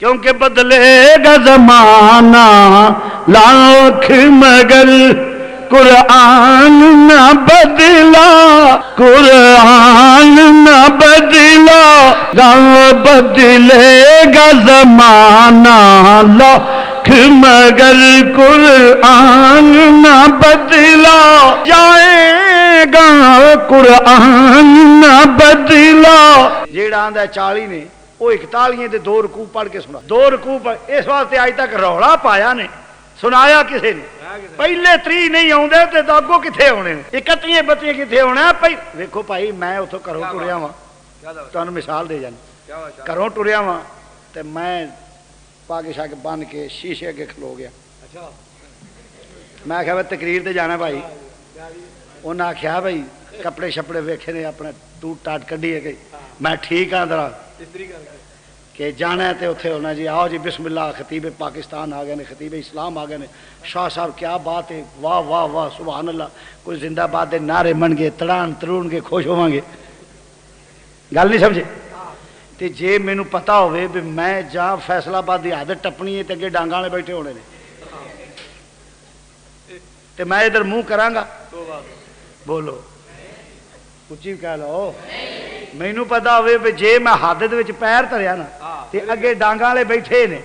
کیونکہ بدلے گا زمانہ لاکھ مگر قرآن نہ بدلا، قرآن نہ بدلا، بدلے گا زمانہ لاکھ مگر قرآن نہ بدلا، جائے گا قرآن نہ بدلا۔ جیڑا آندا 40 نے وہ 41 دے 2 رکوع پڑھ کے سنا، 2 رکوع پڑھ، اس واسطے اج تک رولا پایا نے، سنایا کسے نے؟ پہلے 3 نہیں آوندے تے اگوں کتھے ہونے نے؟ 31 32 کتھے ہونا؟ ویکھو بھائی میں اتھوں گھروں ٹریا واں، تانوں مثال دے جانا، گھروں ٹریا واں تے میں پاگ شاگ بن کے شیشے اگے کھلو گیا، میں آکھیا تقریر تے جانا بھائی، انہاں آکھیا بھائی کپڑے شپڑے ویکھے نے اپنا ٹوٹ ٹاٹ کڈی ہے گئی، میں ٹھیک ہاں ذرا کہ جانا ہے تے اتھے ہونا جی، آؤ جی بسم اللہ، خطیب پاکستان آ گئے نے، خطیب اسلام آ گئے نے، شاہ صاحب کیا بات ہے، واہ واہ واہ سبحان اللہ، کوئی زندہ باد دے نعرے من گے، تڑان ترون کے خوش ہوواں گے، گل نہیں سمجھے؟ تے جے مینوں پتہ ہوئے بھی میں جا فیصل آباد دی عادت ٹپنی ہے تے اگے ڈانگاں والے بیٹھے ہونے نے تے میں ادھر منہ کراں گا؟ بولو اچھی کہہ لو، مینوں پتہ ہوئے بھی جے میں حادث وچ پیر دھریا نا تے اگے ڈانگاں والے بیٹھے نے،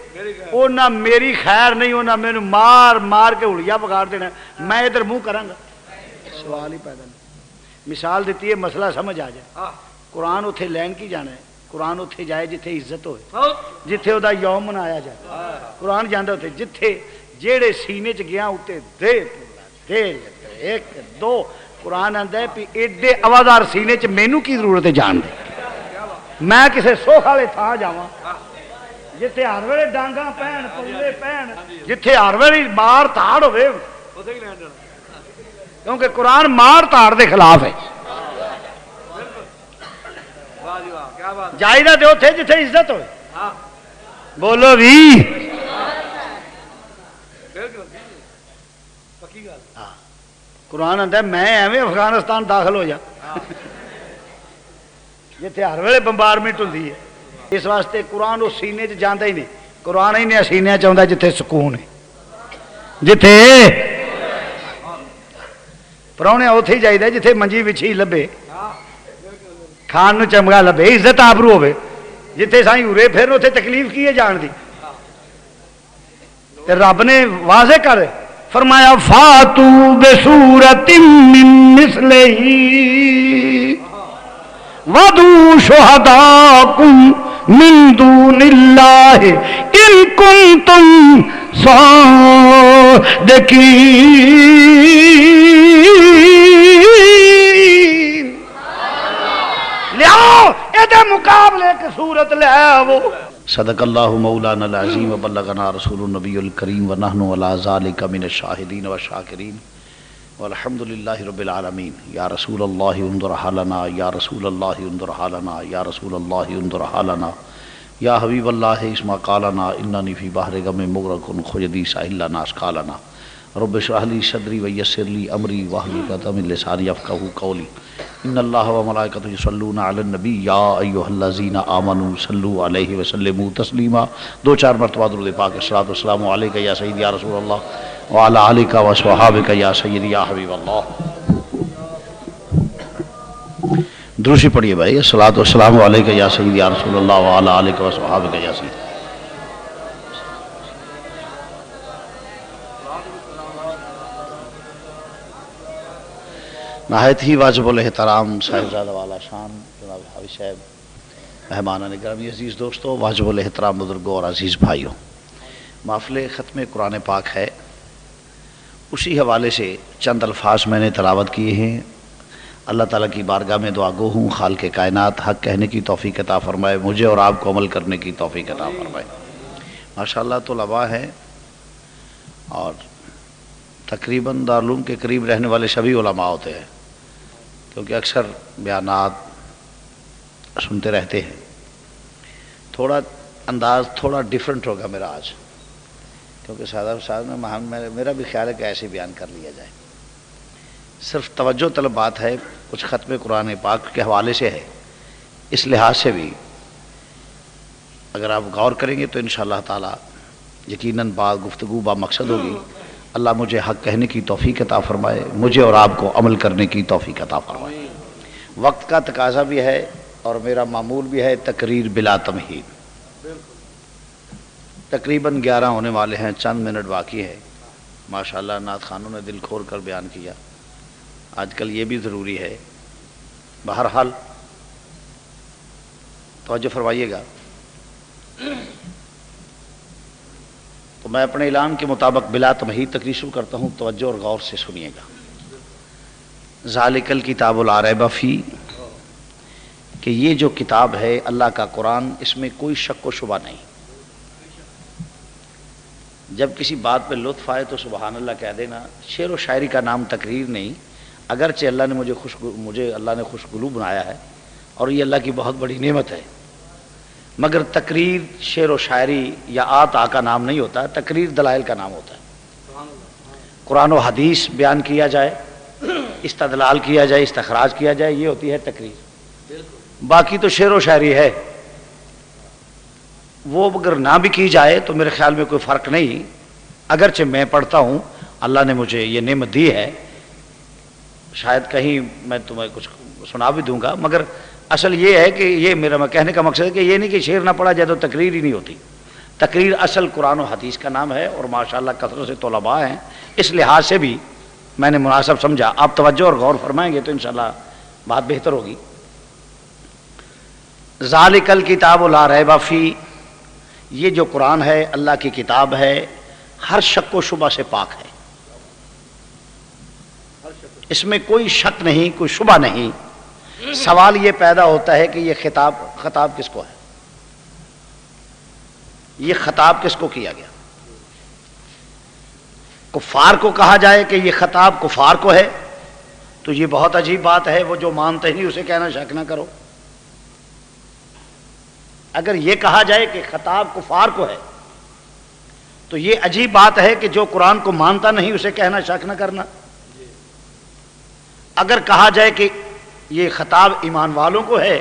انہاں میری خیر نہیں، انہاں مینوں مار مار کے ہولیا بگاڑ دینا، میں ادھر منہ کراں گا؟ سوال ہی پیدا نہیں۔ مثال دیتی ہے مسئلہ سمجھ آ جائے۔ قرآن اتھے لین کی جانا ہے، قرآن اتھے جائے جتھے عزت ہوئے، جتھے او دا یوم منایا جائے، قرآن جاندا اتھے جتھے جیڑے سینے چ گیا اتنے دے ایک دو، قرآن آندا ہے بھی ایڈے آوازار سینے چ مینوں کی ضرورت ہے جان دے، میں کسے سوکھ والے تھان جاواں جتھے ہر ویلے ڈانگاں پہن پلے پہن، جتھے ہر ویلے مار تاڑ ہوے، کیونکہ قرآن مار تاڑ دے خلاف ہے۔ جائیدہ تے اوتھے جتھے عزت ہوئے، بولو بھی قرآن آندا ہے میں ایویں افغانستان داخل ہو جا جتھے ہر ویلے بمبارمنٹ ہوندی ہے، اس واسطے قرآن اس سینے چ جاندا ہی نہیں، قرآن ہی نہیں سینے چ آندا جتھے سکون ہے، جتھے پراؤنے اوتھے ہی جائیدا جتھے منجی وچھی لبے، کھان نو چمگا لبے، عزت آبرو ہوے، جتھے سائیں ارے پھر اتنے تکلیف کی ہے جان دی، تے رب نے واضح کر فرمایا فاتو بسورۃ من مثلہ وَدُوا شُهَدَاءَكُم مِّن دُونِ اللَّهِ إِن كُنتُمْ صَادِقِينَ۔ لیاؤ ایدے مقابلے کی صورت لے آؤ۔ صدق اللہ مولانا العظیم وبلغنا رسول النبی الکریم ونحن علی ذالک من الشاہدین والشاکرین والحمد للہ رب العالمین۔ یا رسول اللہ انظر حالنا، یا رسول اللہ انظر حالنا، یا رسول اللہ انظر حالنا، یا حبیب اللہ اسمع قالنا، اننی فی بحر غم مغرق خجدی ساحل لنا اشکالنا، رب اشرح لی صدری ویسر لی امری واحلل عقدۃ من لسانی یفقہوا قولی۔ ان اللہ و ملائکتہ یصلون علی النبی یا ایھا الذین آمنوا صلوا علیہ وسلموا تسلیما۔ 2-4 مرتبہ درود پاک الصلاۃ والسلام علیک یا سیدی یا رسول اللہ وعلی آلک و صحابک یا سیدی یا حبیب اللہ۔ درود پڑھیے بھائی، الصلاۃ والسلام علیک یا سیدی یا رسول اللہ وعلی آلک و صحابک یا سیدی۔ نہایت ہی واجب الاحترام صاحبزادہ والا شان جناب حاوی صاحب، مہمانان گرامی، عزیز دوستو، واجب الاحترام بزرگوں اور عزیز بھائیوں، محفل ختم قرآن پاک ہے، اسی حوالے سے چند الفاظ میں نے تلاوت کیے ہیں۔ اللہ تعالیٰ کی بارگاہ میں دعا گو ہوں خالق کائنات حق کہنے کی توفیق عطا فرمائے، مجھے اور آپ کو عمل کرنے کی توفیق عطا فرمائے۔ ماشاءاللہ طلباء ہیں اور تقریباً دارالعلوم کے قریب رہنے والے سبھی علماء ہوتے ہیں، کیونکہ اکثر بیانات سنتے رہتے ہیں۔ تھوڑا انداز تھوڑا ڈیفرنٹ ہوگا میرا آج، کیونکہ صاحب نے میرا بھی خیال ہے کہ ایسے بیان کر لیا جائے، صرف توجہ طلب بات ہے، کچھ ختم قرآن پاک کے حوالے سے ہے، اس لحاظ سے بھی اگر آپ غور کریں گے تو انشاءاللہ تعالی یقیناً بات گفتگو با مقصد ہوگی. اللہ مجھے حق کہنے کی توفیق عطا فرمائے، مجھے اور آپ کو عمل کرنے کی توفیق عطا فرمائے. وقت کا تقاضا بھی ہے اور میرا معمول بھی ہے تقریر بلا تمہید. تقریباً 11 ہونے والے ہیں، چند منٹ باقی ہے. ماشاءاللہ نعت خانوں نے دل کھول کر بیان کیا. آج کل یہ بھی ضروری ہے. بہرحال توجہ فرمائیے گا. تو میں اپنے اعلان کے مطابق بلا تمہید تقریر شروع کرتا ہوں. توجہ اور غور سے سنیے گا. ذالک الکتاب لا ریب فیہ، کہ یہ جو کتاب ہے اللہ کا قرآن، اس میں کوئی شک و شبہ نہیں. جب کسی بات پہ لطف آئے تو سبحان اللہ کہہ دینا. شعر و شاعری کا نام تقریر نہیں، اگرچہ اللہ نے مجھے اللہ نے خوشگلو بنایا ہے اور یہ اللہ کی بہت بڑی نعمت ہے، مگر تقریر شعر و شاعری یا آتا کا نام نہیں ہوتا. تقریر دلائل کا نام ہوتا ہے. قرآن و حدیث بیان کیا جائے، استدلال کیا جائے، استخراج کیا جائے، یہ ہوتی ہے تقریر. باقی تو شعر و شاعری ہے، وہ اگر نہ بھی کی جائے تو میرے خیال میں کوئی فرق نہیں. اگرچہ میں پڑھتا ہوں، اللہ نے مجھے یہ نعمت دی ہے، شاید کہیں میں تمہیں کچھ سنا بھی دوں گا، مگر اصل یہ ہے کہ یہ میرا کہنے کا مقصد ہے کہ یہ نہیں کہ شعر نہ پڑھا جائے تو تقریر ہی نہیں ہوتی. تقریر اصل قرآن و حدیث کا نام ہے، اور ماشاءاللہ کثرت سے طلباء ہیں، اس لحاظ سے بھی میں نے مناسب سمجھا. آپ توجہ اور غور فرمائیں گے تو انشاءاللہ بات بہتر ہوگی. ذالک الکتاب لا ریب فیہ، یہ جو قرآن ہے اللہ کی کتاب ہے، ہر شک و شبہ سے پاک ہے. اس میں کوئی شک نہیں، کوئی شبہ نہیں. سوال یہ پیدا ہوتا ہے کہ یہ خطاب کس کو ہے؟ یہ خطاب کس کو کیا گیا؟ کفار کو کہا جائے کہ یہ خطاب کفار کو ہے تو یہ بہت عجیب بات ہے. وہ جو مانتے نہیں اسے کہنا شک نہ کرو. اگر یہ کہا جائے کہ خطاب کفار کو ہے تو یہ عجیب بات ہے کہ جو قرآن کو مانتا نہیں اسے کہنا شک نہ کرنا. اگر کہا جائے کہ یہ خطاب ایمان والوں کو ہے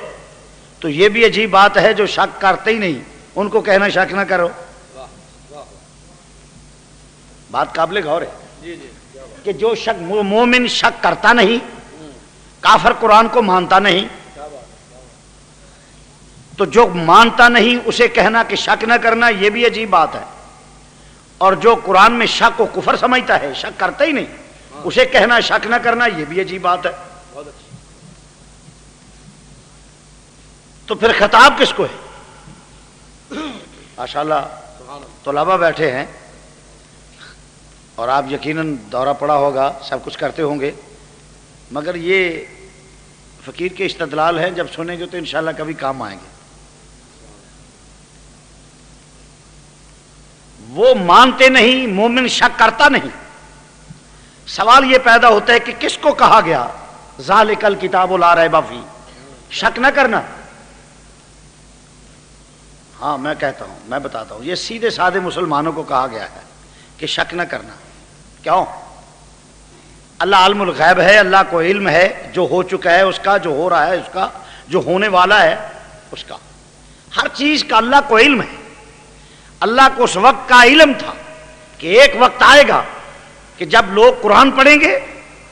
تو یہ بھی عجیب بات ہے. جو شک کرتے ہی نہیں ان کو کہنا شک نہ کرو. بات قابل غور ہے کہ جو شک مومن شک کرتا نہیں، کافر قرآن کو مانتا نہیں، تو جو مانتا نہیں اسے کہنا کہ شک نہ کرنا یہ بھی عجیب بات ہے. اور جو قرآن میں شک و کفر سمجھتا ہے، شک کرتا ہی نہیں، اسے کہنا شک نہ کرنا یہ بھی عجیب بات ہے. تو پھر خطاب کس کو ہے؟ ماشاءاللہ طلباء بیٹھے ہیں اور آپ یقیناً دورہ پڑا ہوگا، سب کچھ کرتے ہوں گے، مگر یہ فقیر کے استدلال ہیں، جب سنیں گے تو انشاءاللہ کبھی کام آئیں گے. وہ مانتے نہیں، مومن شک کرتا نہیں. سوال یہ پیدا ہوتا ہے کہ کس کو کہا گیا ذالک الکتاب لا ریب فیہ، شک نہ کرنا؟ ہاں میں کہتا ہوں، میں بتاتا ہوں، یہ سیدھے سادے مسلمانوں کو کہا گیا ہے کہ شک نہ کرنا. کیوں؟ اللہ عالم الغیب ہے، اللہ کو علم ہے جو ہو چکا ہے اس کا، جو ہو رہا ہے اس کا، جو ہونے والا ہے اس کا. ہر چیز کا اللہ کو علم ہے. اللہ کو اس وقت کا علم تھا کہ ایک وقت آئے گا کہ جب لوگ قرآن پڑھیں گے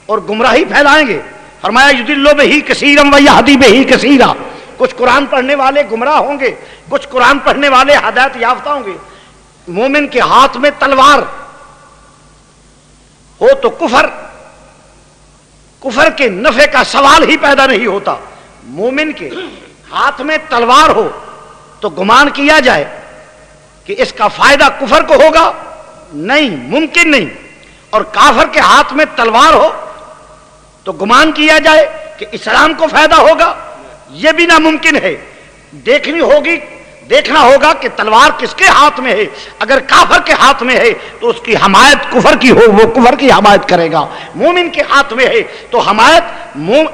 اور گمراہی پھیلائیں گے. فرمایا یضل بہ کثیرا ویہدی بہ کثیرا، کچھ قرآن پڑھنے والے گمراہ ہوں گے، کچھ قرآن پڑھنے والے ہدایت یافتہ ہوں گے. مومن کے ہاتھ میں تلوار ہو تو کفر کے نفع کا سوال ہی پیدا نہیں ہوتا. مومن کے ہاتھ میں تلوار ہو تو گمان کیا جائے کہ اس کا فائدہ کفر کو ہوگا، نہیں، ممکن نہیں. اور کافر کے ہاتھ میں تلوار ہو تو گمان کیا جائے کہ اسلام کو فائدہ ہوگا، یہ بھی ناممکن ہے. دیکھنا ہوگا کہ تلوار کس کے ہاتھ میں ہے. اگر کافر کے ہاتھ میں ہے تو اس کی حمایت کفر کی ہو، وہ کفر کی حمایت کرے گا. مومن کے ہاتھ میں ہے تو حمایت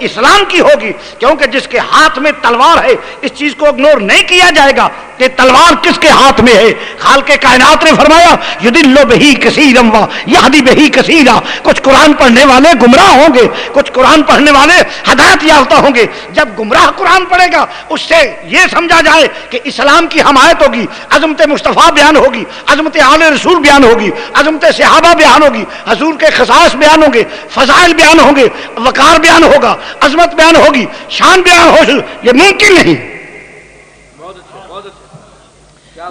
اسلام کی ہوگی، کیونکہ جس کے ہاتھ میں تلوار ہے اس چیز کو اگنور نہیں کیا جائے گا. کہ تلوار کس کے ہاتھ میں ہے؟ خالق کائنات نے فرمایا یضل بہ کثیرا و یہدی بہ کثیرا، کچھ قرآن پڑھنے والے گمراہ ہوں گے، کچھ قرآن پڑھنے والے ہدایت یافتہ ہوں گے۔ جب گمراہ قرآن پڑھے گا اس سے یہ سمجھا جائے کہ اسلام کی حمایت ہوگی، عظمت مصطفیٰ بیان ہوگی، عظمت آل رسول بیان ہوگی، عظمت صحابہ بیان ہوگی، حضور کے خصائص بیان ہوں گے، فضائل بیان ہوں گے، وقار بیان ہوگا، عظمت بیان ہوگی، شان بیان ہوگی، یہ ممکن نہیں،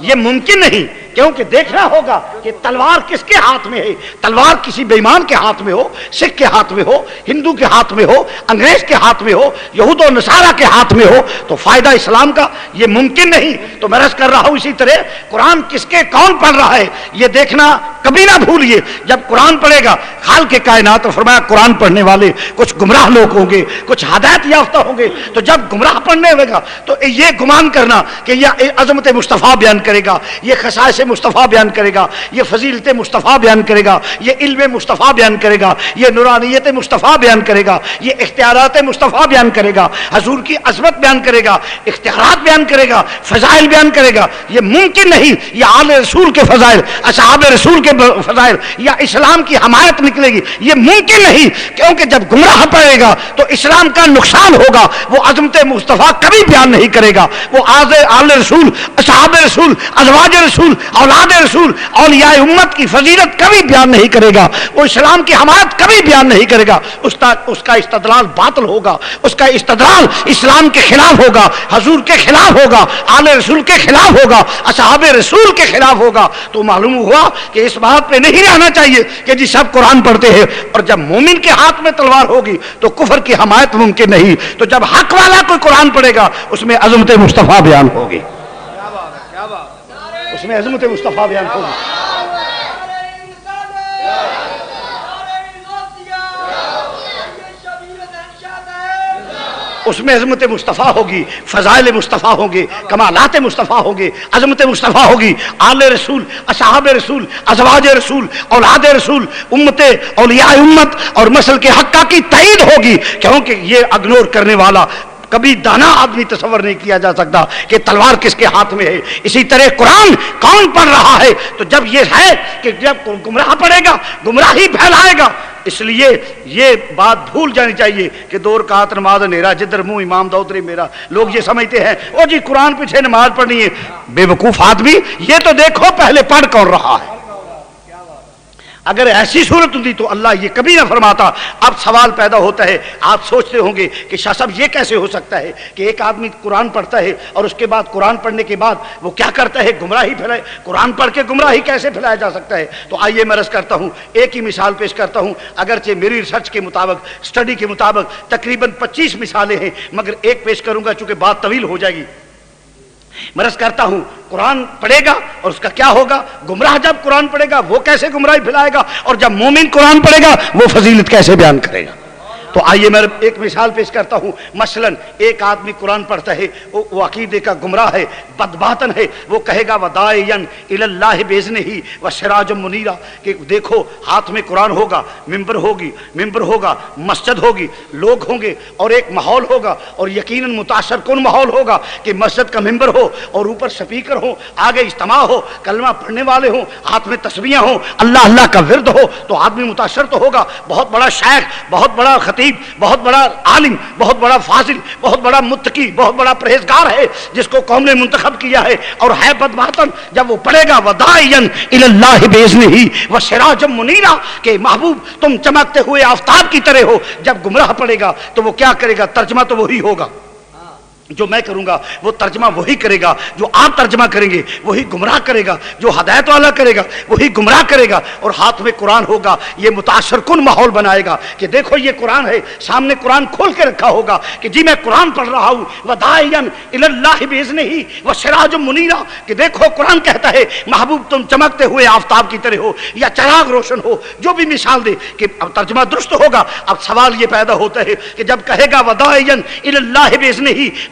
یہ ممکن نہیں، کیونکہ دیکھنا ہوگا کہ تلوار کس کے ہاتھ میں ہے۔ تلوار کسی بے ایمان کے ہاتھ میں ہو، سکھ کے ہاتھ میں ہو، ہندو کے ہاتھ میں ہو، انگریز کے ہاتھ میں ہو، یہود و نصارہ کے ہاتھ میں ہو تو فائدہ اسلام کا یہ ممکن نہیں۔ تو میں عرض کر رہا ہوں اسی طرح قرآن کس کے کون پڑھ رہا ہے یہ دیکھنا کبھی نہ بھولیے۔ جب قرآن پڑھے گا خالق کائنات نے فرمایا قرآن پڑھنے والے کچھ گمراہ لوگ ہوں گے، کچھ ہدایت یافتہ ہوں گے، تو جب گمراہ پڑھنے ہوگا تو یہ گمان کرنا کہ یہ عظمت مصطفیٰ بیان کرے گا، یہ خصائص مصطفیٰ بیان کرے گا، یہ فضیلت مصطفیٰ بیان کرے گا، یہ علم مصطفیٰ بیان کرے گا، یہ نورانیت مصطفیٰ بیان کرے گا، یہ اختیارات مصطفیٰ بیان کرے گا، حضور کی عظمت بیان کرے گا، اختیارات بیان کرے گا، فضائل بیان کرے گا، یہ ممکن نہیں۔ یہ آل رسول کے فضائل، اصحاب رسول کے فضائل یا اسلام کی حمایت نکلے گی، یہ ممکن نہیں، کیونکہ جب گمراہ پڑے گا تو اسلام کا نقصان ہوگا۔ وہ عظمت مصطفیٰ کبھی بیان نہیں کرے گا، وہ آل رسول، اصحاب رسول، ازواج رسول، اولاد رسول، اولیاء امت کی فضیلت کبھی بیان نہیں کرے گا، وہ اسلام کی حمایت کبھی بیان نہیں کرے گا۔ اس کا استدلال باطل ہوگا، اس کا استدلال اسلام کے خلاف ہوگا، حضور کے خلاف ہوگا، آل رسول کے خلاف ہوگا، اصحاب رسول کے خلاف ہوگا۔ تو معلوم ہوا کہ اس بات پہ نہیں رہنا چاہیے کہ جی سب قرآن پڑھتے ہیں، اور جب مومن کے ہاتھ میں تلوار ہوگی تو کفر کی حمایت ممکن نہیں۔ تو جب حق والا کوئی قرآن پڑھے گا اس میں عظمت مصطفیٰ بیان ہوگی، اس میں عظمت مصطفیٰ بیان ہوگی۔ اس میں عظمت مصطفیٰ ہوگی، فضائل مصطفیٰ ہوں گے، کمالات مصطفیٰ ہوں گے، عظمت مصطفیٰ ہوگی، آل رسول، اصحاب رسول، ازواج رسول، اولاد رسول، امت، اولیاء امت اور مسلک حقہ کی تائید ہوگی، کیونکہ یہ اگنور کرنے والا کبھی دانا آدمی تصور نہیں کیا جا سکتا کہ تلوار کس کے ہاتھ میں ہے۔ اسی طرح قرآن کون پڑھ رہا ہے؟ تو جب یہ ہے کہ جب گمراہ پڑھے گا گمراہی پھیلائے گا، اس لیے یہ بات بھول جانی چاہیے کہ 2 رکعت نماز نیرا جدھر منہ امام دودری میرا۔ لوگ یہ سمجھتے ہیں او جی قرآن پیچھے نماز پڑھنی ہے، بے وقوف آدمی، یہ تو دیکھو پہلے پڑھ کون رہا ہے۔ اگر ایسی صورت ہوتی تو اللہ یہ کبھی نہ فرماتا۔ اب سوال پیدا ہوتا ہے، آپ سوچتے ہوں گے کہ شاہ صاحب یہ کیسے ہو سکتا ہے کہ ایک آدمی قرآن پڑھتا ہے اور اس کے بعد قرآن پڑھنے کے بعد وہ کیا کرتا ہے؟ گمراہی پھیلائے۔ قرآن پڑھ کے گمراہی کیسے پھیلایا جا سکتا ہے؟ تو آئیے میں عرض کرتا ہوں، ایک ہی مثال پیش کرتا ہوں، اگرچہ میری ریسرچ کے مطابق، اسٹڈی کے مطابق تقریباً 25 مثالیں ہیں، مگر ایک پیش کروں گا چونکہ بات طویل ہو جائے گی۔ میں عرض کرتا ہوں قرآن پڑھے گا اور اس کا کیا ہوگا؟ گمراہ جب قرآن پڑھے گا وہ کیسے گمراہی پھیلائے گا، اور جب مومن قرآن پڑھے گا وہ فضیلت کیسے بیان کرے گا؟ تو آئیے میں ایک مثال پیش کرتا ہوں۔ مثلا ایک آدمی قرآن پڑھتا ہے، وہ عقیدے کا گمراہ ہے، بدباطن ہے، وہ کہے گا وداعیا الی اللہ باذنہ وسراجا منیرا، کہ دیکھو ہاتھ میں قرآن ہوگا، ممبر ہوگا، مسجد ہوگی، لوگ ہوں گے اور ایک ماحول ہوگا، اور یقیناً متاثر کن ماحول ہوگا کہ مسجد کا ممبر ہو اور اوپر سپیکر ہو، آگے اجتماع ہو، کلمہ پڑھنے والے ہوں، ہاتھ میں تسبیحاں ہوں، اللہ اللہ کا ورد ہو، تو آدمی متاثر تو ہوگا۔ بہت بڑا شیخ، بہت بڑا خطیب، بہت بڑا عالم، بہت بڑا فاضل، بہت بڑا متقی، بہت بڑا پرہیزگار ہے جس کو قوم نے منتخب کیا ہے، اور ہے بدباطن، جب وہ پڑھے گا وداعیا الی اللہ باذنہ وسراجا منیرا، کہ محبوب تم چمکتے ہوئے آفتاب کی طرح ہو، جب گمراہ پڑھے گا تو وہ کیا کرے گا؟ ترجمہ تو وہی ہوگا، جو میں کروں گا وہ ترجمہ وہی کرے گا، جو آپ ترجمہ کریں گے وہی گمراہ کرے گا، جو ہدایت والا کرے گا وہی گمراہ کرے گا، اور ہاتھ میں قرآن ہوگا، یہ متاثر کن ماحول بنائے گا کہ دیکھو یہ قرآن ہے، سامنے قرآن کھول کے رکھا ہوگا کہ جی میں قرآن پڑھ رہا ہوں، وداعیا الی اللہ باذنہ وسراجا منیرا، کہ دیکھو قرآن کہتا ہے محبوب تم چمکتے ہوئے آفتاب کی طرح ہو یا چراغ روشن ہو، جو بھی مثال دے کہ اب ترجمہ درست ہوگا۔ اب سوال یہ پیدا ہوتا ہے کہ جب کہے گا وداعیا الی اللہ باذنہ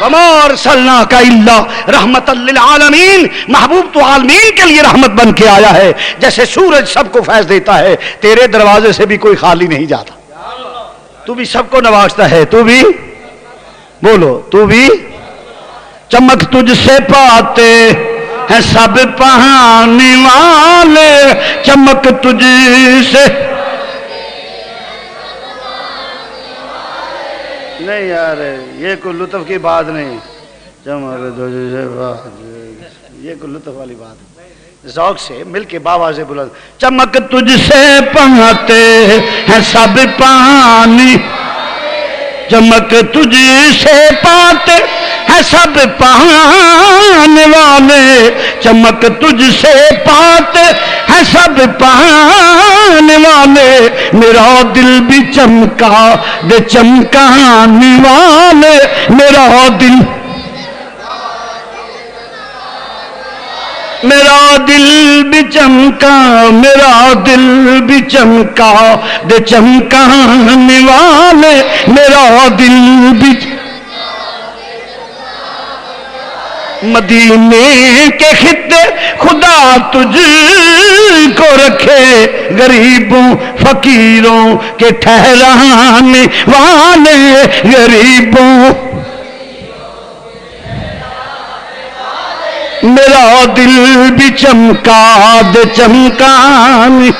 وما ارسلناک الا رحمۃ للعالمین، محبوب تو عالمین کے لیے رحمت بن کے آیا ہے۔ جیسے سورج سب کو فیض دیتا ہے، تیرے دروازے سے بھی کوئی خالی نہیں جاتا، تو بھی سب کو نوازتا ہے، تو بھی بولو، تو بھی چمک تجھ سے پاتے ہیں سب پانے والے، چمک تجھ سے نہیں یار، یہ کوئی لطف کی بات نہیں، چمک تجھ سے یہ کوئی لطف والی بات ہے، ذوق سے مل کے باواز بلند، چمک تجھ سے پاتے ہیں سب پانی، چمک تجھ سے پاتے ہیں سب پانے والے، چمک تجھ سے پاتے ہیں سب پانے والے، میرا دل بھی چمکا دے چمکانے والے، میرا دل بھی چمکا، میرا دل بھی چمکا دے چمکانے والے، میرا دل بھی مدینے کے خطے خدا تجھ کو رکھے، غریبوں فقیروں کے ٹھہرانے والے، غریبوں میرا دل بھی چمکا دے چمکانے۔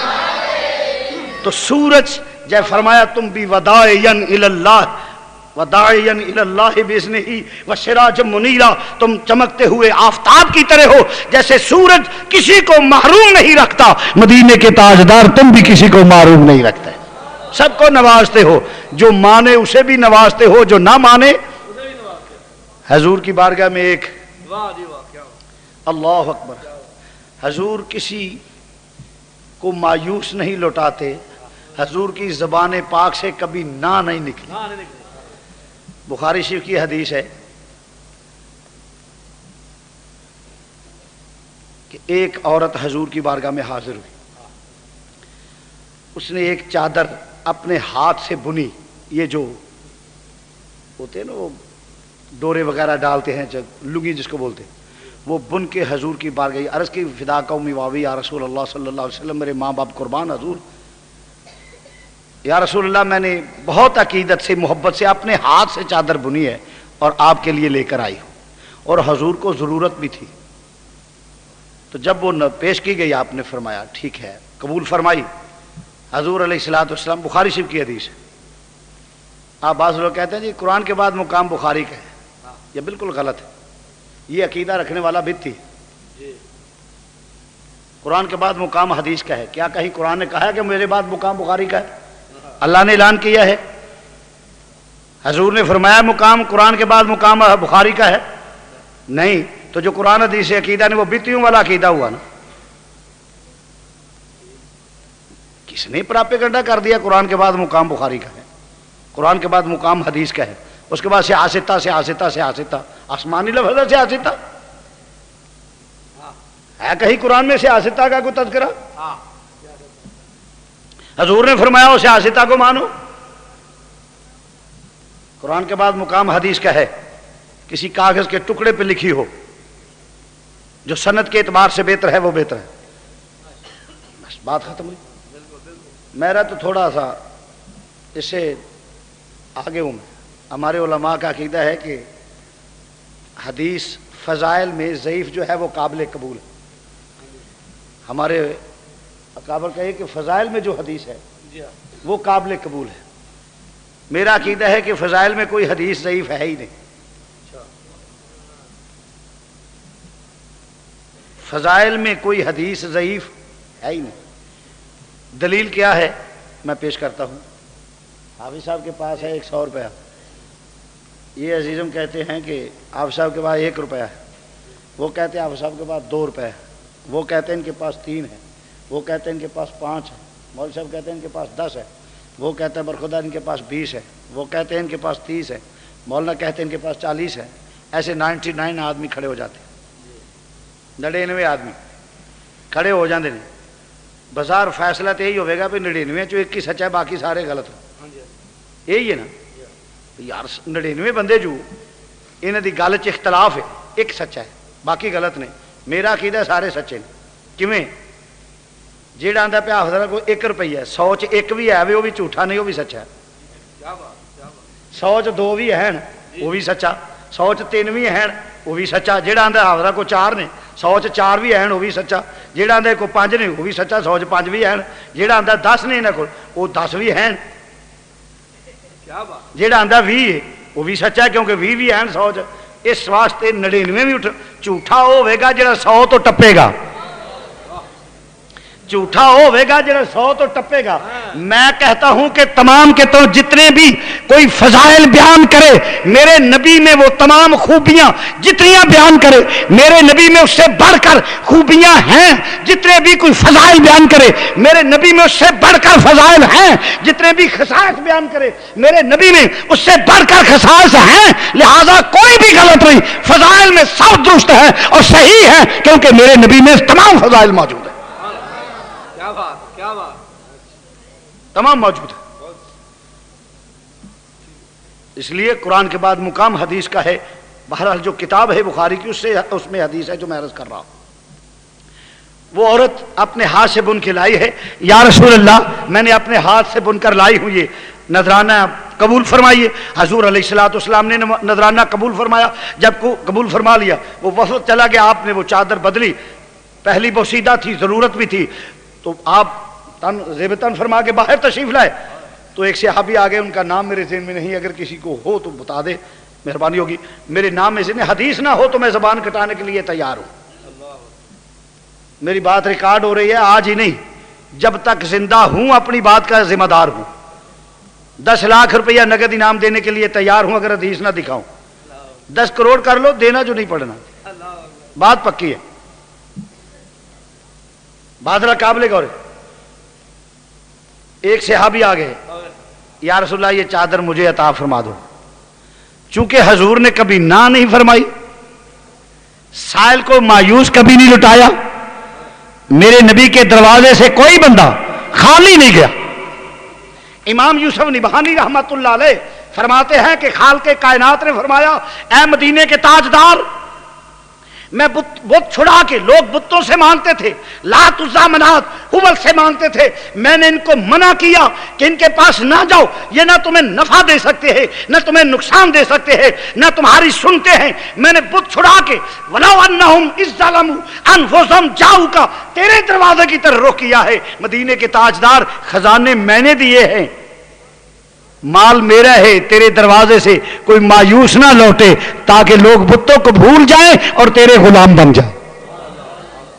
تو سورج جے فرمایا تم بھی وداعین الی اللہ، وداعین الی اللہ باذنہ وسراجا منیرا، تم چمکتے ہوئے آفتاب کی طرح ہو، جیسے سورج کسی کو محروم نہیں رکھتا، مدینے کے تاجدار تم بھی کسی کو محروم نہیں رکھتے، سب کو نوازتے ہو، جو مانے اسے بھی نوازتے ہو، جو نہ مانے حضور کی بارگاہ میں ایک اللہ اکبر، حضور کسی کو مایوس نہیں لوٹاتے، حضور کی زبان پاک سے کبھی نہ نہیں نکلی۔ بخاری شریف کی حدیث ہے کہ ایک عورت حضور کی بارگاہ میں حاضر ہوئی، اس نے ایک چادر اپنے ہاتھ سے بنی، یہ جو ہوتے ہیں نا وہ ڈورے وغیرہ ڈالتے ہیں، لنگی جس کو بولتے ہیں، وہ بن کے حضور کی بارگاہ عرض کی، فدا کا امی واوی یا رسول اللہ صلی اللہ علیہ وسلم، میرے ماں باپ قربان حضور، یا رسول اللہ میں نے بہت عقیدت سے محبت سے اپنے ہاتھ سے چادر بنی ہے اور آپ کے لیے لے کر آئی ہوں، اور حضور کو ضرورت بھی تھی۔ تو جب وہ پیش کی گئی آپ نے فرمایا ٹھیک ہے، قبول فرمائی۔ حضور علیہ الصلوۃ والسلام، بخاری شریف کی حدیث ہے، آپ بعض لوگ کہتے ہیں جی قرآن کے بعد مقام بخاری کا ہے، یہ بالکل غلط ہے، یہ عقیدہ رکھنے والا بھی تھی، قرآن کے بعد مقام حدیث کا ہے، کیا کہیں قرآن نے کہا ہے کہ میرے بعد مقام بخاری کا ہے؟ اللہ نے اعلان کیا ہے، حضور نے فرمایا مقام قرآن کے بعد مقام بخاری کا ہے؟ نہیں، تو جو قرآن حدیث سے عقیدہ نہیں وہ بیتیوں والا عقیدہ ہوا نا، کس نے پراپیگنڈا کر دیا قرآن کے بعد مقام بخاری کا ہے، قرآن کے بعد مقام حدیث کا ہے، اس کے بعد سے آستہ سے آستہ سے آستہ، آسمانی لفظ سے آستہ ہے کہیں قرآن میں سے آستہ کا کوئی تذکرہ؟ حضور نے فرمایا اسے آستہ کو مانو۔ قرآن کے بعد مقام حدیث کا ہے، کسی کاغذ کے ٹکڑے پہ لکھی ہو، جو سند کے اعتبار سے بہتر ہے وہ بہتر ہے، بس بات ختم ہوئی۔ میرا تو تھوڑا سا اس سے آگے ہوں میں، ہمارے علماء کا عقیدہ ہے کہ حدیث فضائل میں ضعیف جو ہے وہ قابل قبول ہے، ہمارے اکابر کہے کہ فضائل میں جو حدیث ہے وہ قابل قبول ہے، میرا عقیدہ ہے کہ فضائل میں کوئی حدیث ضعیف ہے ہی نہیں، فضائل میں کوئی حدیث ضعیف ہے ہی نہیں۔ دلیل کیا ہے میں پیش کرتا ہوں، حافظ صاحب کے پاس ہے 100 روپیہ، یہ عزیزم کہتے ہیں کہ حافظ صاحب کے پاس 1 روپیہ ہے، وہ کہتے ہیں حافظ صاحب کے پاس 2 روپے ہے، وہ کہتے ہیں ان کے پاس 3 ہے، وہ کہتے ہیں ان کے پاس 5 ہے، مولوی صاحب کہتے ہیں ان کے پاس 10 ہے، وہ کہتے ہیں برخدا ان کے پاس 20 ہے، وہ کہتے ہیں ان کے پاس 30 ہے، مولانا کہتے ہیں ان کے پاس 40 ہے، ایسے 99 آدمی کھڑے ہو جاتے ہیں، 99 آدمی کھڑے ہو جاتے ہیں، بازار فیصلہ تو یہی ہوئے گا بھی 99 چو 21 سچ ہے باقی سارے غلط ہیں، یہی ہے نا یار، 99 بندے جو انہاں دی گل 'چ اختلاف ہے، ایک سچا ہے باقی غلط نہیں. میرا عقیدہ سارے سچے نے. کیویں؟ جیڑا آندا پیا حضرت کو 1 روپیہ 100 'چ 1 بھی ہے وہ بھی جھوٹا نہیں، وہ بھی سچا ہے. 100 'چ 2 بھی ہیں وہ بھی سچا، 100 'چ 3 بھی ہیں وہ بھی سچا. جیڑا آندا حضرت کو 4 نے 100 'چ 4 بھی ہیں وہ بھی سچا. جیڑا آندا کو 5 نے وہ بھی سچا، 100 'چ 5 بھی ہیں. جیڑا آندا 10 نے انہاں کول وہ 10 بھی ہیں. جیڑا آندا 20 ہے وہ بھی سچا ہے کیونکہ 20 بھی ہیں 100 'چ. اس واسطے 99 بھی جھوٹا ہوے گا جڑا 100 تو ٹپے گا، جھوٹا ہوے گا جڑا 100 تو ٹپے گا. میں کہتا ہوں کہ تمام کے تو جتنے بھی کوئی فضائل بیان کرے میرے نبی میں وہ تمام خوبیاں جتنیاں بیان کرے میرے نبی میں اس سے بڑھ کر خوبیاں ہیں. جتنے بھی کوئی فضائل بیان کرے میرے نبی میں اس سے بڑھ کر فضائل ہیں. جتنے بھی خصائص بیان کرے میرے نبی میں اس سے بڑھ کر خصائص ہیں. لہذا کوئی بھی غلط نہیں، فضائل میں سب درست ہے اور صحیح ہے کیونکہ میرے نبی میں تمام فضائل موجود ہیں، تمام موجود ہے. اس لیے قرآن کے بعد مقام حدیث کا ہے. بہرحال جو کتاب ہے بخاری کی اس میں حدیث ہے جو میں عرض کر رہا ہوں. وہ عورت اپنے ہاتھ سے بن کے لائی ہے. یا رسول اللہ میں نے اپنے ہاتھ سے بن کر لائی ہوں، یہ نذرانہ قبول فرمائیے. حضور علیہ الصلوۃ والسلام نے نذرانہ قبول فرمایا. جب کو قبول فرما لیا وہ وفد چلا گیا، آپ نے وہ چادر بدلی. پہلی بوسیدہ تھی، ضرورت بھی تھی، تو آپ تن زیب تن فرما کے باہر تشریف لائے. تو ایک صحابی آ گئے، ان کا نام میرے ذہن میں نہیں، اگر کسی کو ہو تو بتا دے، مہربانی ہوگی. میرے نام میں سے حدیث نہ ہو تو میں زبان کٹانے کے لیے تیار ہوں. میری بات ریکارڈ ہو رہی ہے آج ہی نہیں، جب تک زندہ ہوں اپنی بات کا ذمہ دار ہوں. 10 لاکھ روپیہ نقد انعام دینے کے لیے تیار ہوں اگر حدیث نہ دکھاؤں. 10 کروڑ کر لو، دینا جو نہیں پڑنا. بات پکی ہے، بادلہ قابل غور. ایک صحابی آ گئے، یا رسول اللہ یہ چادر مجھے عطا فرما دو. چونکہ حضور نے کبھی نہ نہیں فرمائی، سائل کو مایوس کبھی نہیں لٹایا، میرے نبی کے دروازے سے کوئی بندہ خالی نہیں گیا. امام یوسف نبہانی رحمت اللہ علیہ فرماتے ہیں کہ خالق کائنات نے فرمایا اے مدینے کے تاجدار، میں بت چھڑا کے، لوگ بتوں سے مانگتے تھے، لات عزا منات حبل سے مانگتے تھے، میں نے ان کو منع کیا کہ ان کے پاس نہ جاؤ، یہ نہ تمہیں نفع دے سکتے ہیں نہ تمہیں نقصان دے سکتے ہیں نہ تمہاری سنتے ہیں. میں نے بت چھڑا کے وَلَوْ أَنَّهُمْ إِذْ ظَلَمُوا أَنفُسَهُمْ جَاءُوكَ تیرے دروازے کی طرف رخ کیا ہے. مدینے کے تاجدار، خزانے میں نے دیے ہیں، مال میرا ہے، تیرے دروازے سے کوئی مایوس نہ لوٹے تاکہ لوگ بتوں کو بھول جائیں اور تیرے غلام بن جائیں.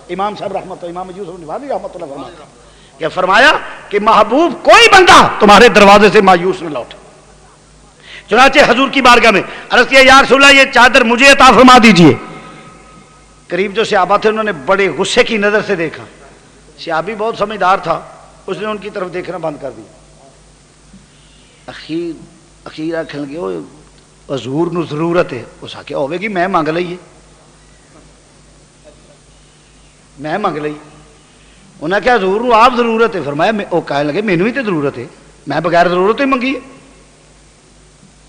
امام صاحب رحمت امام یوسف نبہانی رحمت اللہ فرماتے ہیں کہ فرمایا کہ محبوب کوئی بندہ تمہارے دروازے سے مایوس نہ لوٹے. چنانچہ حضور کی بارگاہ میں عرض کیا یا رسول اللہ یہ چادر مجھے عطا فرما دیجئے. قریب جو صحابہ تھے انہوں نے بڑے غصے کی نظر سے دیکھا. صحابی بہت سمجھدار تھا، اس نے ان کی طرف دیکھنا بند کر دیا. اخیر آخر لگے حضور نو ضرورت ہے. اس آخیا ہوے گی میں منگ لئیے، میں منگ لئی. انہیں کہا حضور نو آپ ضرورت ہے. فرمایا وہ کہنے لگے مینوں ہی تو ضرورت ہے، میں بغیر ضرورت ہی منگی ہے.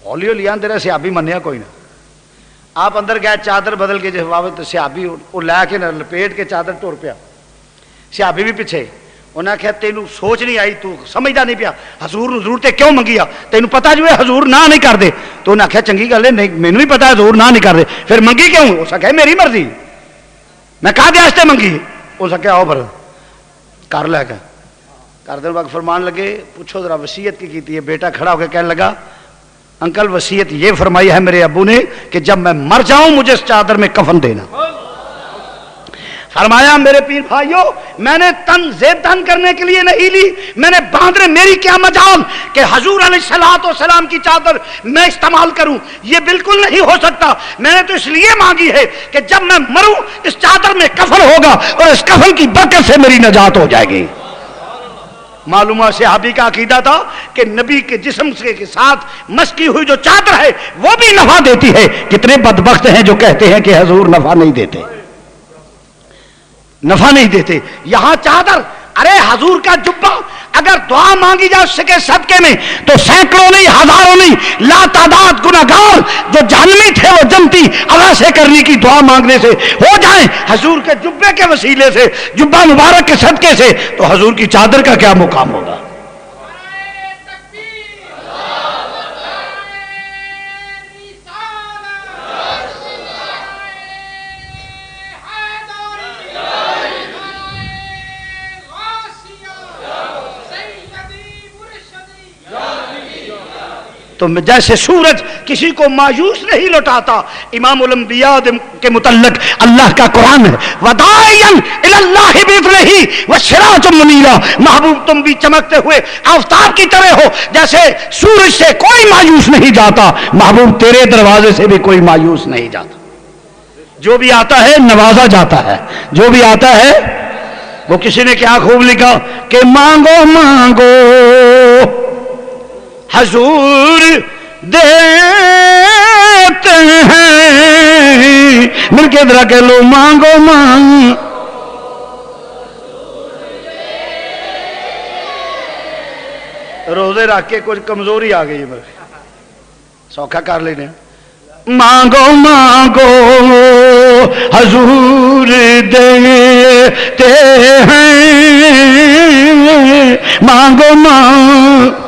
ہولی ہولی اندر صحابی منیا کوئی نہ. آپ اندر گئے، چادر بدل کے جب صحابی وہ لے کے لپیٹ کے چادر ٹر پیا. صحابی بھی پیچھے. انہیں کہا تینوں سوچ نہیں آئی، تو سمجھدا نہیں پیا، حضور نو ضرورت کیوں منگیا؟ تینوں پتا جو ہے حضور نہ نہیں کر دے. تو انہیں آخیا چنگی گل ہے، نہیں مینوں بھی پتا حضور نہ نہیں کر دے، پھر منگی کیوں؟ اس آخیا میری مرضی، میں کہا دے منگی. اس آخیا آؤ پر کر لے گا. کر دے وقت فرمان لگے پوچھو ذرا وصیت کی کیتی ہے؟ بیٹا کھڑا ہو کے کہنے لگا انکل وصیت یہ فرمائی ہے میرے ابو نے کہ جب میں مر جاؤں مجھے اس چادر میں کفن دینا. فرمایا میرے پیر بھائیو، میں نے تن زیب تن کرنے کے لیے نہیں لی، میں نے باندھنے، میری کیا مجال کہ حضور علیہ الصلوۃ والسلام کی چادر میں استعمال کروں؟ یہ بالکل نہیں ہو سکتا. میں نے تو اس لیے مانگی ہے کہ جب میں مروں اس چادر میں کفن ہوگا اور اس کفن کی برکت سے میری نجات ہو جائے گی. معلومہ صحابی کا عقیدہ تھا کہ نبی کے جسم کے ساتھ مسکی ہوئی جو چادر ہے وہ بھی نفع دیتی ہے. کتنے بدبخت ہیں جو کہتے ہیں کہ حضور نفع نہیں دیتے، نفع نہیں دیتے. یہاں چادر، ارے حضور کا جبہ اگر دعا مانگی جا سکے صدقے میں تو سینکڑوں نہیں ہزاروں نہیں لا تعداد گناہگار جو جہنمی تھے وہ جنتی اللہ سے کرنے کی دعا مانگنے سے ہو جائیں حضور کے جبے کے وسیلے سے جبہ مبارک کے صدقے سے تو حضور کی چادر کا کیا مقام ہوگا. تو جیسے سورج کسی کو مایوس نہیں لوٹاتا امام الانبیاء کے متعلق اللہ کا قرآن ہے وداعیا الی اللہ باذنہ وسراجا منیرا. محبوب تم بھی چمکتے ہوئے آفتاب کی طرح ہو جیسے سورج سے کوئی مایوس نہیں جاتا محبوب تیرے دروازے سے بھی کوئی مایوس نہیں جاتا. جو بھی آتا ہے نوازا جاتا ہے جو بھی آتا ہے. وہ کسی نے کیا خوب لکھا کہ مانگو مانگو حضور دیتے ہیں مل کے ذرا کہہ لو مانگو مانگ. روزے رکھ کے کچھ کمزوری آ گئی سوکھا کر لینے. مانگو مانگو حضور دیتے ہیں مانگو مانگو.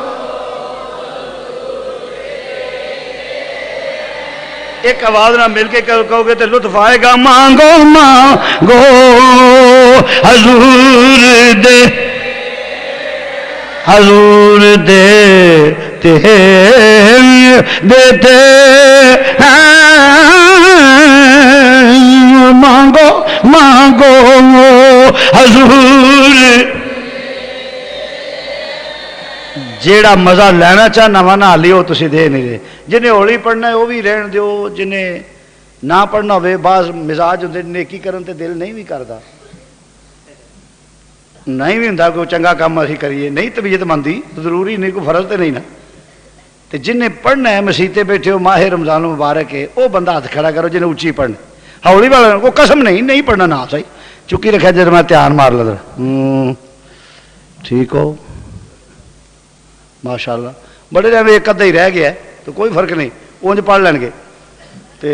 ایک آواز نہ مل کے کہو گے تو لطف آئے گا. مانگو مانگو حضور دے حضور دیتے دیتے مانگو مانگو حضور. جیڑا مزہ لینا چاہنا وا نہ لیو تسی دے نہیں رہے. جنہیں ہولی پڑھنا ہے وہ بھی رہن دیو جنہیں نہ پڑھنا ہوئے بعض مزاج ہوندے نیکی کرن تے دل نہیں بھی کردا نہیں بھی ہوندا کوئی چنگا کام اسی کریے نہیں طبیعت مندی ضروری نہیں کوئی فرض تے نہیں نا. تے جنہیں پڑھنا ہے مسیتے بیٹھے ہو ماہ رمضان مبارک ہے وہ بندہ ہاتھ کھڑا کرو جنہیں اونچی پڑھنا ہولی والا کو قسم نہیں پڑھنا نہ صحیح چکی رکھا جب میں دھیان مار لگا ٹھیک ہو ماشاء اللہ. بڑے ٹائم ایک ادھا ہی رہ گیا ہے تو کوئی فرق نہیں اونج پڑھ لین گے تے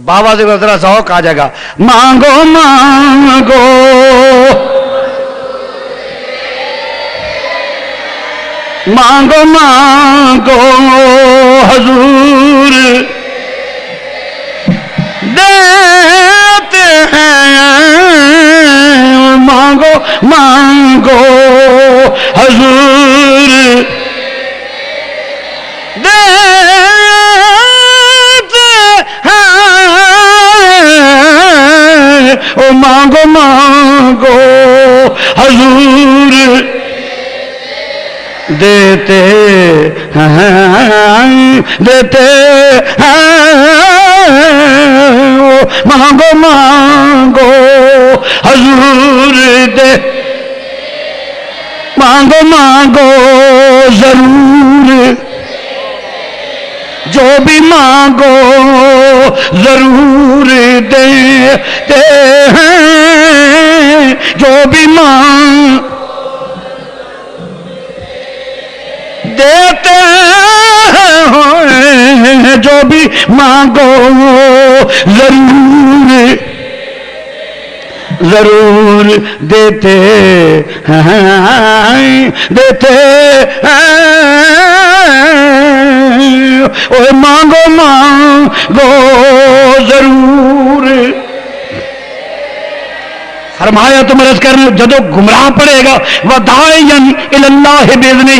بابا سے ذرا ذوق آ جائے گا. مانگو مانگو مانگو مانگو حضور دیتے ہیں مانگو مانگو حضور او مانگو مانگو حضور دیتے ہیں دیتے ہیں مانگو مانگو حضور دے مانگو مانگو ضرور جو بھی مانگو ضرور دیتے ہیں جو بھی مانگ دیتے ہیں جو بھی مانگو ضرور ضرور دیتے ہیں دیتے ہیں او مانگو مانگو ضرور. فرمایا تو مرض کرنے جدو گمراہ پڑے گا وداعیا الی اللہ باذنہ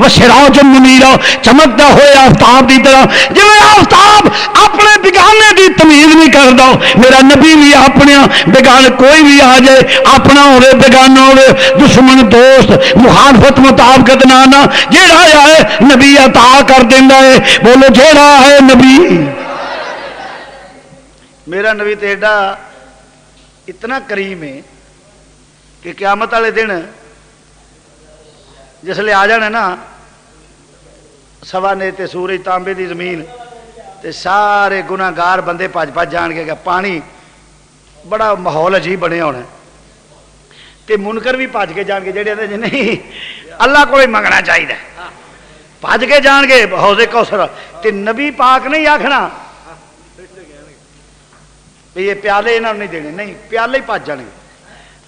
وسراجا منیرا چمکتا ہوئے آفتاب دی طرح جی آفتاب اپنے بگانے دی تمیز نہیں کردا. میرا نبی بھی اپنے بگانے کوئی بھی آ جائے اپنا ہوئے بگانا ہوئے دشمن دوست مخالفت مطابقت نانا جیڑا ہے نبی عطا کر دینا ہے. بولو جیڑا ہے نبی. میرا نبی تے ایڈا اتنا کریم ہے کہ قیامت والے دن جس لے آ جانا نا سوا نے تے سورج تانبے دی زمین تے سارے گناہگار بندے بھج بھج جان گے. پانی بڑا ماحول عجیب بنیا ہونا تے منکر بھی بھج کے جان گے جڑے آندے نہیں اللہ کو ہی منگنا چاہیے بھج کے جان گے حوض کوثر تے نبی پاک نہیں آکھنا یہ پیالے انہوں نے نہیں دینے نہیں پیالے ہی بھج جان گے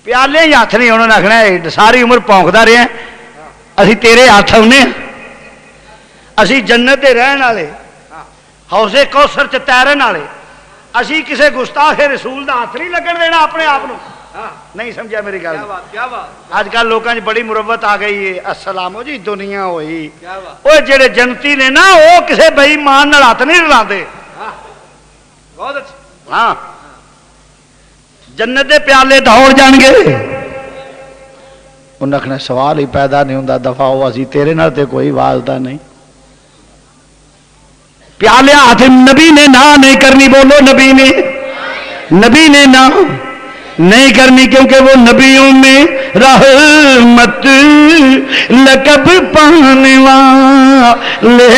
پیالے ہی ہاتھ نہیں انہوں نے آخنا ساری عمر پونکتا رہے ہیں اسی تیرے ہاتھ آنے اسی جنت دے رہن والے حوض کوثر چ تیرن والے اسی کسے گستاخ رسول دا ہاتھ نہیں لگن دینا اپنے آپ نہیں سمجھا میری گل اج کل لوگوں چ بڑی مروت آ گئی ہے السلام جی دنیا ہوئی وہ جڑے جنتی نے نا وہ کسے بے ایمان نال ہاتھ نہیں رلاندے ہاں جنت دے پیالے دوڑ جان گے انہاں نے سوال ہی پیدا نہیں ہوندا دفعہ ہو اسی تیرے نال تے کوئی واسطہ نہیں پیالے ہاتھ نبی نے نہ نہیں کرنی بولو نبی نے نہ نہیں کرنی کیونکہ وہ نبیوں میں رحمت لقب پانے والے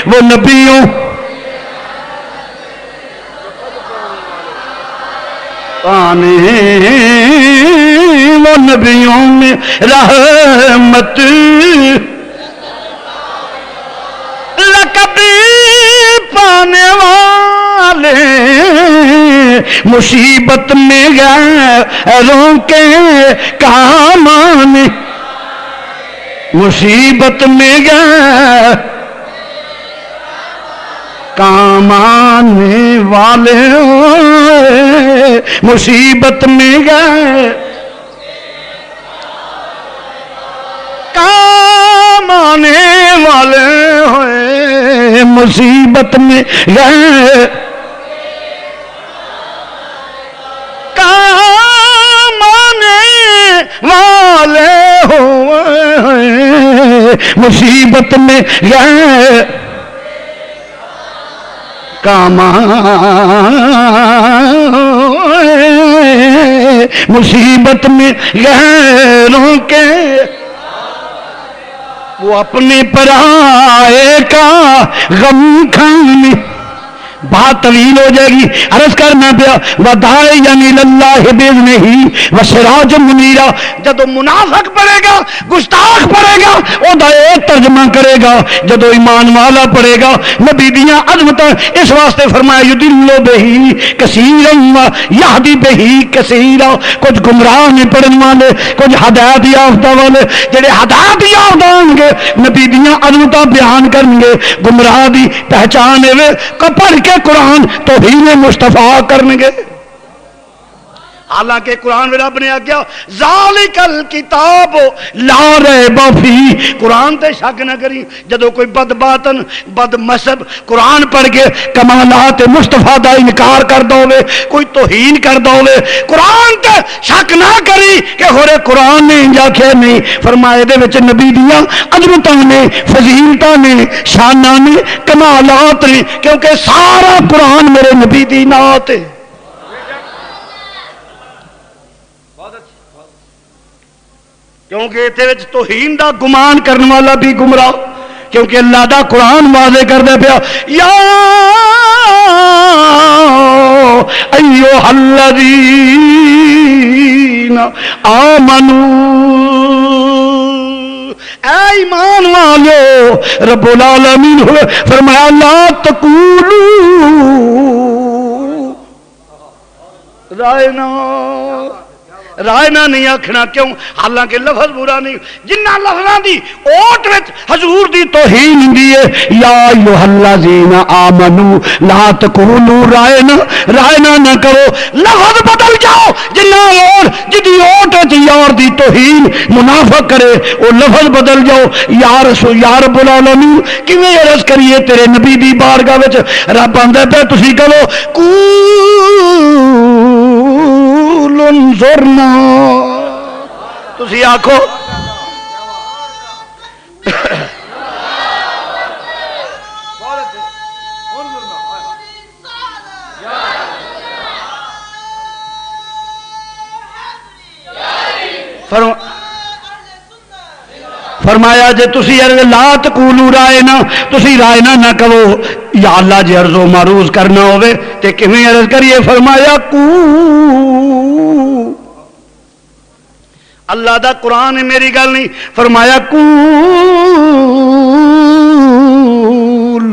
وہ نبیوں پانے وہ نبیوں میں رحمت لقب پانے والے مصیبت میں غیروں کے کام آنے مصیبت میں کام آنے والے مصیبت میں کام آنے والے ہوئے مصیبت میں کام آنے والے ہوئے مصیبت میں کام مصیبت میں غیروں کے وہ اپنے پرائے کا غم کھانے بات طویل ہو جائے گی عرض کرنا پیا وداعیاً اللہ بإذنہ وسراج منیرا جدو منافق پڑھے گا گستاخ پڑھے گا وہ ایک ترجمہ کرے گا جدو ایمان والا پڑھے گا نبی دیاں عظمتاں اس واسطے فرمایا یدل بہی کثیرا یہدی بہی کثیرا کچھ گمراہ نے پڑھن والے کچھ ہدایت یافتہ والے جڑے ہدایت یافتہ ہوں گے نبی دیاں عظمتاں بیان کریں گے گمراہ دی پہچان ہے کہ پڑھ کے قرآن توہین مصطفیٰ کرنے گے حالانکہ قرآن میں رب نے آگیا ذالک الکتاب لا ریب فیہ قرآن تے شک نہ کری جدو کوئی بد باطن بد مذہب قرآن پڑھ کے کمالات مصطفیٰ دا انکار کر دوے کوئی توہین کر دوے قرآن تے شک نہ کری کہ ہورے قرآن نے جاکھے نہیں فرمائے دے وچ نبی دیاں عظمتاں نے فضیلتاں نے شاناں نے کمالات نے کیونکہ سارا قرآن میرے نبی دی نعت ہے کیونکہ اتنے توہین دا گمان کرنے والا بھی گمراہ کیونکہ اللہ دا قرآن واضح کر دے پیا یا ایھا الذین آمنو اے ایمان والو رب العالمین ہوئے فرمایا لا تقولو رائنا رائنا نہیں آکھنا کیوں حالانکہ لفظ برا نہیں جنہ لفظاں دی اوٹ وچ حضور دی توہین ہوندی ہے یا ایھا الذین آمنو لا تقولوا رائنا رائنا نہ کرو لفظ بدل جاؤ جنہ اور جدی اوٹ وچ یار دی توہین منافق کرے او لفظ بدل جاؤ یا رسول یا رب العالمین کیویں عرض کریے تیرے نبی دی بارگاہ وچ رب آندا پیا تسی کہو انظرنا تسی آکھو فرمایا جے تسی لا تقولوا رائنا تسی رائنا نہ کہو یا اللہ جے عرض و معروض کرنا ہوئے تے کیویں عرض کریے فرمایا اللہ دا قرآن ہے، میری گل نہیں۔ فرمایا قول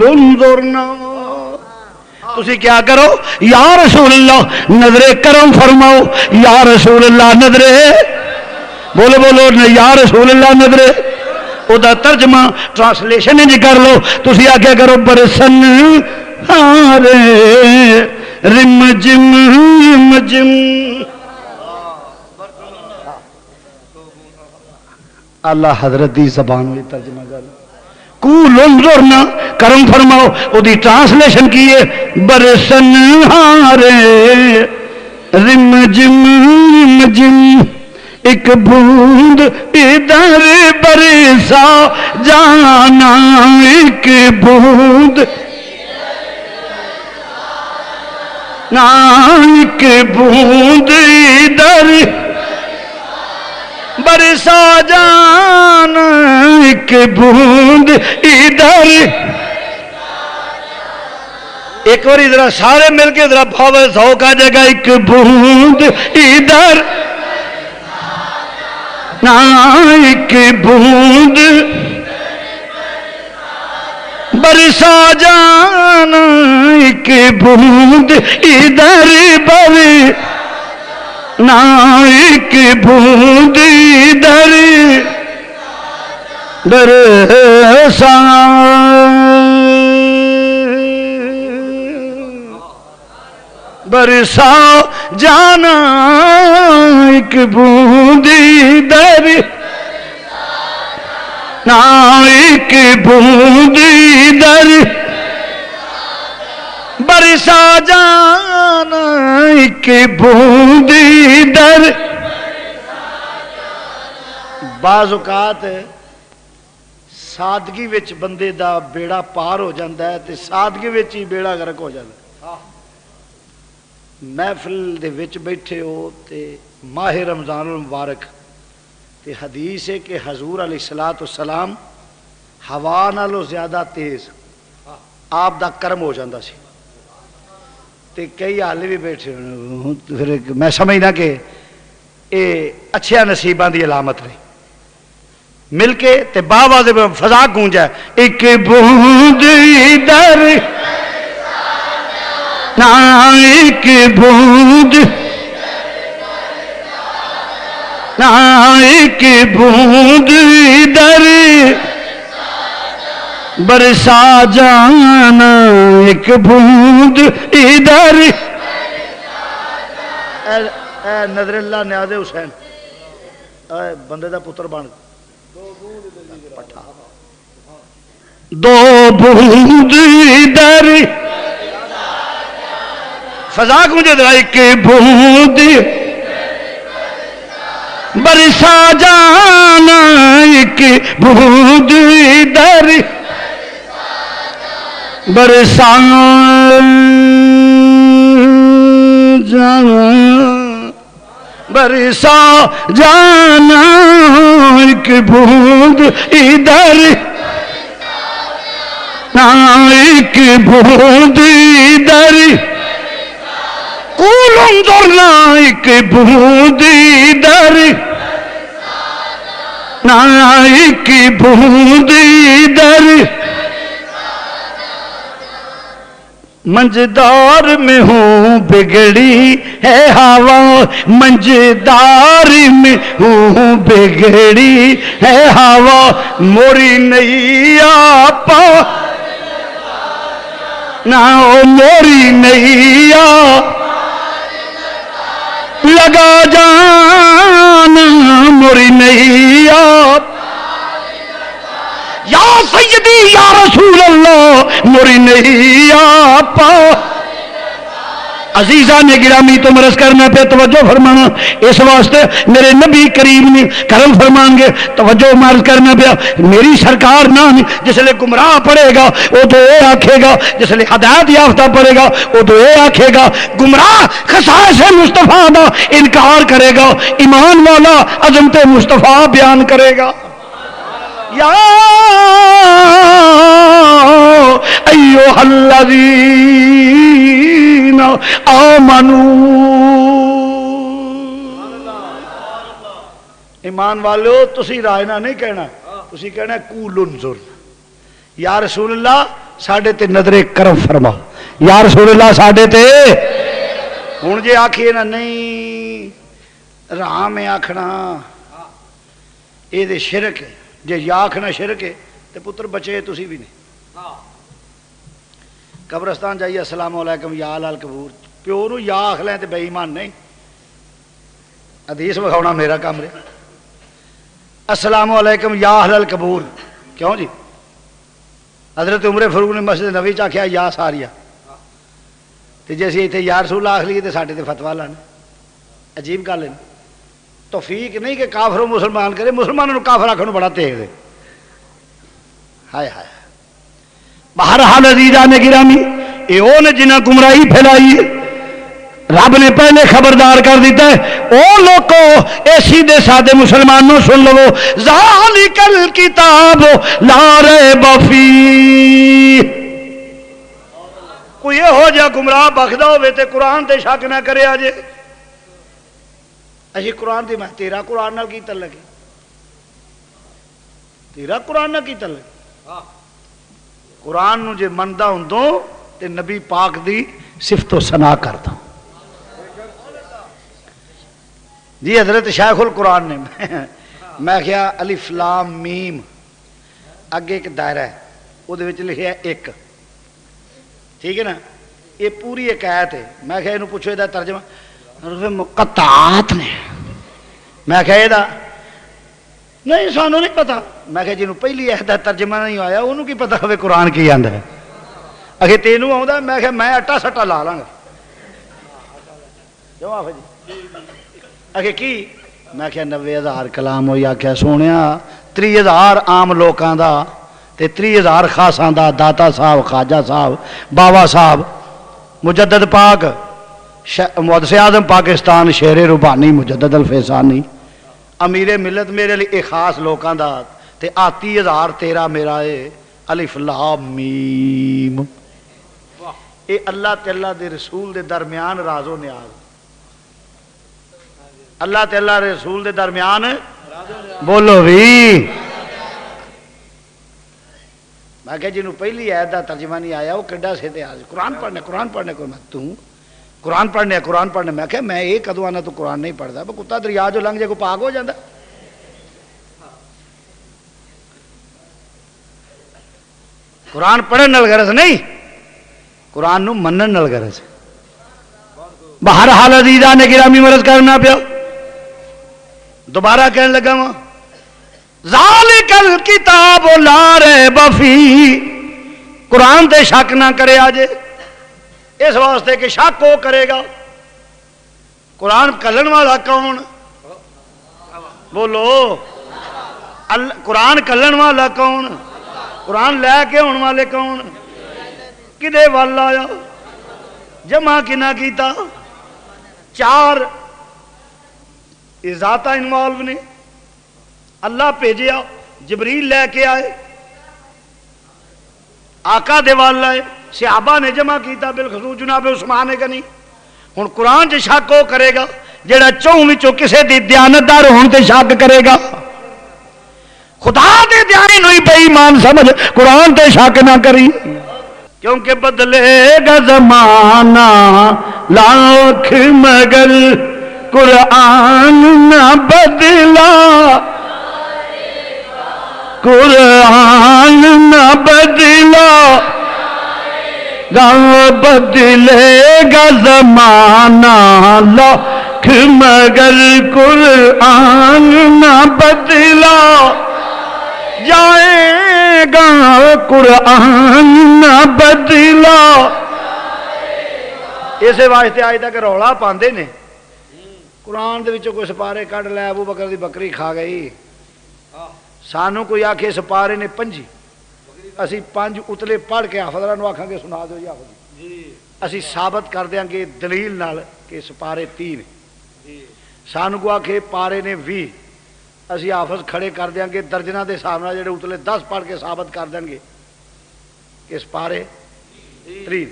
انظرنا، تسی کیا کرو یا رسول اللہ نظر کرم فرماؤ، یا رسول اللہ نظر بولو بولو یا رسول اللہ نظر، او دا ترجمہ ٹرانسلیشن جی کر لو، تسی آگے کرو برسن ہارے رم جم رم جم، اللہ حضرت دی زبان میں ترجمہ کر قول انظرنا کرم فرماؤ، او دی ٹرانسلیشن کی ہے برسن ہارے رم جم رم جم، ایک بوند ادھر برسا جانا، ایک بوند ایک بوند ادھر برسا جانا، ایک بوند ادھر، ایک اور ادھر سارے مل کے ادھر بھاوے ذوق آ جائے گا، ایک بوند ادھر ایک بوند برسا جانا، ایک بوند ادھر ایک بوند ادھر برسا برسا جانا، ایک بوند ادھر ایک بوند ادھر برسا جانا، ایک بوند ادھر۔ بعض اوقات سادگی وچ بندے دا بیڑا پار ہو جاندہ ہے تے سادگی وچ ہی بیڑا غرق ہو جاندہ ہے۔ محفل دے وچ بیٹھے ہو تے ماہ رمضان المبارک تے حدیث ہے کہ حضور علیہ السلام ہوا نالوں زیادہ تیز آپ دا کرم ہو جاندہ سی، تے کئی حالے بھی بیٹھے ہو، پھر میں سمجھنا کہ اے اچھے نصیبان دی علامت رہی، مل کے تے باواز فضا گونجا ہے، ایک بوند ادھر ایک بوند ایک بوند ادھر برسا جانا، ایک بوند ادھر۔ اے نظر اللہ نیاز حسین اے بندے دا پتر بن دو بوند ادھر فضا گونجے ذرا، ایک بوند برسا جانا، ایک بوند ادھر برسا جانا، برسا جانا، ایک بوند ادھر ایک بوند ادھر، قول انظرنا ایک بوند ادھر ایک بوند ادھر، منجدار میں ہوں بگڑی ہے ہوا، منجدار میں ہوں بگڑی ہے ہوا، موری نیا پا نہ موری نیا لگا جانا، موری نیا یا سیدی یا رسول اللہ موری نیا پا۔ عزیزان گرامی تو مرض کرنا پہ توجہ فرمانا، اس واسطے میرے نبی کریم نے کرم فرمان گے، توجہ مرض کرنا پہ میری سرکار نام جس لئے گمراہ پڑے گا وہ تو اے آکھے گا، جس لئے ہدایت یافتہ پڑے گا وہ تو اے آکھے گا، گمراہ خصائص مصطفیٰ دا انکار کرے گا، ایمان والا عظمت مصطفیٰ بیان کرے گا۔ یا ایھا الذین آمنوا، ایمان والو تسی رائنا نہیں کہنا، تسی کہنا کول انظر، یا رسول اللہ ساڈے تے نظر کرم فرما، یا رسول اللہ ساڈے تے۔ ہن جے آکھیے نا نہیں رام ہے آکھنا اے دے شرک ہے، جے یا آکھنا شرک ہے تے پتر بچے تسی بھی نہیں۔ قبرستان جائیے السلام علیکم یا اہل القبور، پیو نو یا آکھ لیں تے بے ایمان نہیں، حدیث بکھاؤنا میرا کام رہے۔ السلام علیکم یا اہل القبور، کیوں جی؟ حضرت عمر فاروق نے مسجد نبوی چ آکھیا یا ساریا، تے جے اسی ایتھے یا رسول اللہ آکھ لیے تے ساڈے تے فتوا لانا، عجیب گل ہے۔ توفیق نہیں کہ کافر و مسلمان کرے، مسلمانوں کو کافر آکھن بڑا تیز ہے۔ ہائے ہائے، بہرحال عزیزان گرامی اے او نے جنہاں گمراہی پھیلائی ہے، رب نے پہلے خبردار کر دیتا ہے او لوگو اے سیدھے سادے مسلمانوں سن لو، ذالک الکتاب لا ریب فیہ، کوئی یہ ہو جا گمراہ بخدا ہوئے تے قرآن تے شک نہ کرے آجے۔ اچھی قرآن دی میں تیرا قرآن نال کی تعلق ہے؟ تیرا قرآن نال کی تعلق ہے؟ قرآن نو جے مندا ہوندوں تے نبی پاک دی صفت و ثنا کردا۔ جی حضرت شیخ القرآن نے میں کہا الف لام میم اگے ایک دائرہ ہے وہ دے وچ لکھیا ایک، ٹھیک ہے نا، یہ پوری ایک آیت ہے۔ میں کہا انہوں پوچھو یہ ترجمہ مقطعات نے، میں کہا یہ نہیں سانوں نہیں پتا، میں کہا جنہوں پہلی آیت دا ترجمہ نہیں آیا انہوں کی پتا ہوئے قرآن کی آندا ہے، اگے تینوں آؤں میں کہا میں اٹا سٹا لا لاں گا، جو آفے جی اگے کی میں کہا 90,000 کلام ہوئی آکھیا سونیا 30,000 عام لوکاں دا تے 30,000 خاصاں دا، داتا صاحب، خواجہ صاحب، باوا صاحب، مجدد پاک، محدث اعظم پاکستان، شیر ربانی مجدد الفیضانی، امیر ملت میرے لیے ایک خاص لوکاں دا تے 30,000 تیرا میرا ہے، الف لام میم، اے اللہ تے اللہ دے رسول دے درمیان راز و نیاز، اللہ تے اللہ رسول دے درمیان بولو بھی۔ میں کہا جنہوں پہلی آیت دا ترجمہ نہیں آیا وہ کڈا سے تے آج قرآن پڑھنے کو میں توں قرآن پڑھنے میں کہا میں ایک ادو آنا تو قرآن نہیں پڑھتا، وہ کتا دریا جو لنگ جائے کو پاک ہو جاندہ۔ قرآن پڑھن نال غرض نہیں، قرآن نو منن نال غرض۔ بہرحال عزیزان گرامی مرض کرنا پیا، دوبارہ کہنے لگا ہوں ذالک الکتاب لا ریب فیہ، قرآن تے شک نہ کرے آجے، اس واسطے کہ شک وہ کرے گا۔ قرآن کلن والا کون؟ بولو قرآن کلن والا کون؟ قرآن لے کے ہون والے کون؟ کدے وال آیا؟ جمع کنا کیتا؟ 4 ذاتہ انوالو نے، اللہ بھیجیا، جبریل لے کے آئے، آقا دے وال آئے، صحابہ نے جمع کیتا، بالخصوص جناب عثمان غنی۔ ہن قرآن تے شک وہ کرے گا جڑا چوں وچوں کسے دی دیانتدار ہون تے شک کرے گا، خدا دے دیانے نو ہی بے ایمان سمجھ، قرآن تے شک نہ کری، کیونکہ بدلے گا زمانہ لاکھ مگر قرآن نہ بدلا، قرآن نہ بدلا، بدلے گا زمانہ لاکھ مگر قرآن نہ بدلا، جائے گا قرآن نہ بدلا۔ اسے واسطے آج تک رولا پاندے نے قرآن دے وچوں کوئی سپارے کڈ لے، ابو بکر دی بکری کھا گئی، سانو کوئی آکھے سپارے نے 5، اسی 5 اتلے پڑھ کے حافظاں نو آکھاں گے سنا دو جی حافظ، اسی ثابت کر دیاں گے دلیل نال کہ سپارے 3 نے، سانو کو آکھے پارے نے 20، اسی حافظ کھڑے کر دیاں گے درجنہ دے حساب نال، جڑے اتلے 10 پڑھ کے ثابت کر دیں گے کہ سپارے 3،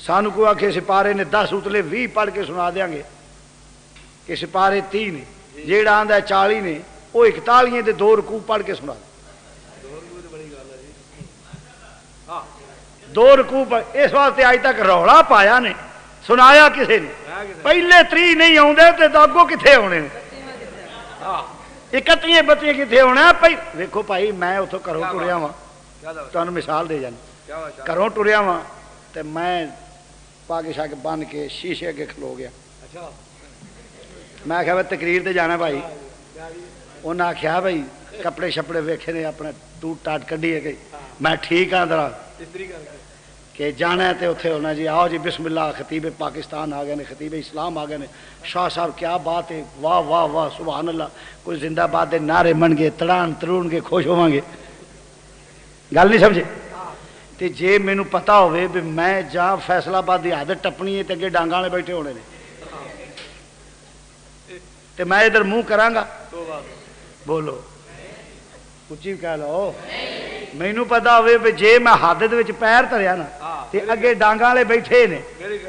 سانو کو آکھے سپارے نے 10 اتلے 20 پڑھ کے سنا دیاں گے کہ سپارے 3 نے، جیڑا آندا 40 نے وہ 41 ਦੇ 2 ਰਕੂ ਪੜ੍ਹ ਕੇ ਸੁਣਾ। 2 ਰਕੂ ਇਸ ਵਾਸਤੇ ਅੱਜ ਤੱਕ ਰੌਲਾ ਪਾਇਆ ਨੇ, ਸੁਣਾਇਆ ਕਿਸੇ ਨੇ। ਪਹਿਲੇ 3 ਨਹੀਂ ਆਉਂਦੇ ਤੇ ਅੱਗੋਂ ਕਿੱਥੇ ਆਉਣੇ ਨੇ? 31 32 ਕਿੱਥੇ ਆਉਣਾ? ਵੇਖੋ ਭਾਈ, ਮੈਂ ਉੱਥੋਂ ਘਰੋਂ ਟੁਰਿਆ ਵਾਂ, ਤੁਹਾਨੂੰ ਮਿਸਾਲ ਦੇ ਜਾਣਾ। ਘਰੋਂ ਟੁਰਿਆ ਵਾਂ ਤੇ ਮੈਂ ਪੱਗ ਸ਼ੱਗ ਬੰਨ ਕੇ ਸ਼ੀਸ਼ੇ ਅੱਗੇ ਖਲੋ ਗਿਆ। ਮੈਂ ਆਖਿਆ ਤਕਰੀਰ ਤੇ ਜਾਣਾ ਭਾਈ। ਉਹਨਾਂ ਆਖਿਆ ਭਾਈ ਕੱਪੜੇ ਛੱਪੜੇ ਵੇਖੇ ਨੇ, ਆਪਣਾ ਟੂਟ ਟਾਟ ਕੱਢੀਏ ਗਈ। ਮੈਂ ਠੀਕ ਆ ਦਰਾ کہ جانا ہے تو اتنے ہونا جی آؤ جی بسم اللہ خطیب پاکستان آ گئے نے خطیب اسلام آ گئے نے شاہ صاحب کیا بات ہے واہ واہ واہ سبحان اللہ کوئی زندہ باد دے نعرے من گے تڑان ترون کے خوش ہوں گے گل نہیں سمجھے تے جے مینوں پتہ ہوئے بھی میں جا فیصل آباد دی عادت ٹپنی ہے تے اگے ڈانگاں والے بیٹھے ہونے نے تے میں ادھر منہ کراں گا بولو اچھی کہہ لو مینوں پتہ ہوئے بھی جے میں حادث وچ پیر دھریا نا تے اگے ڈانگاں والے بیٹھے نے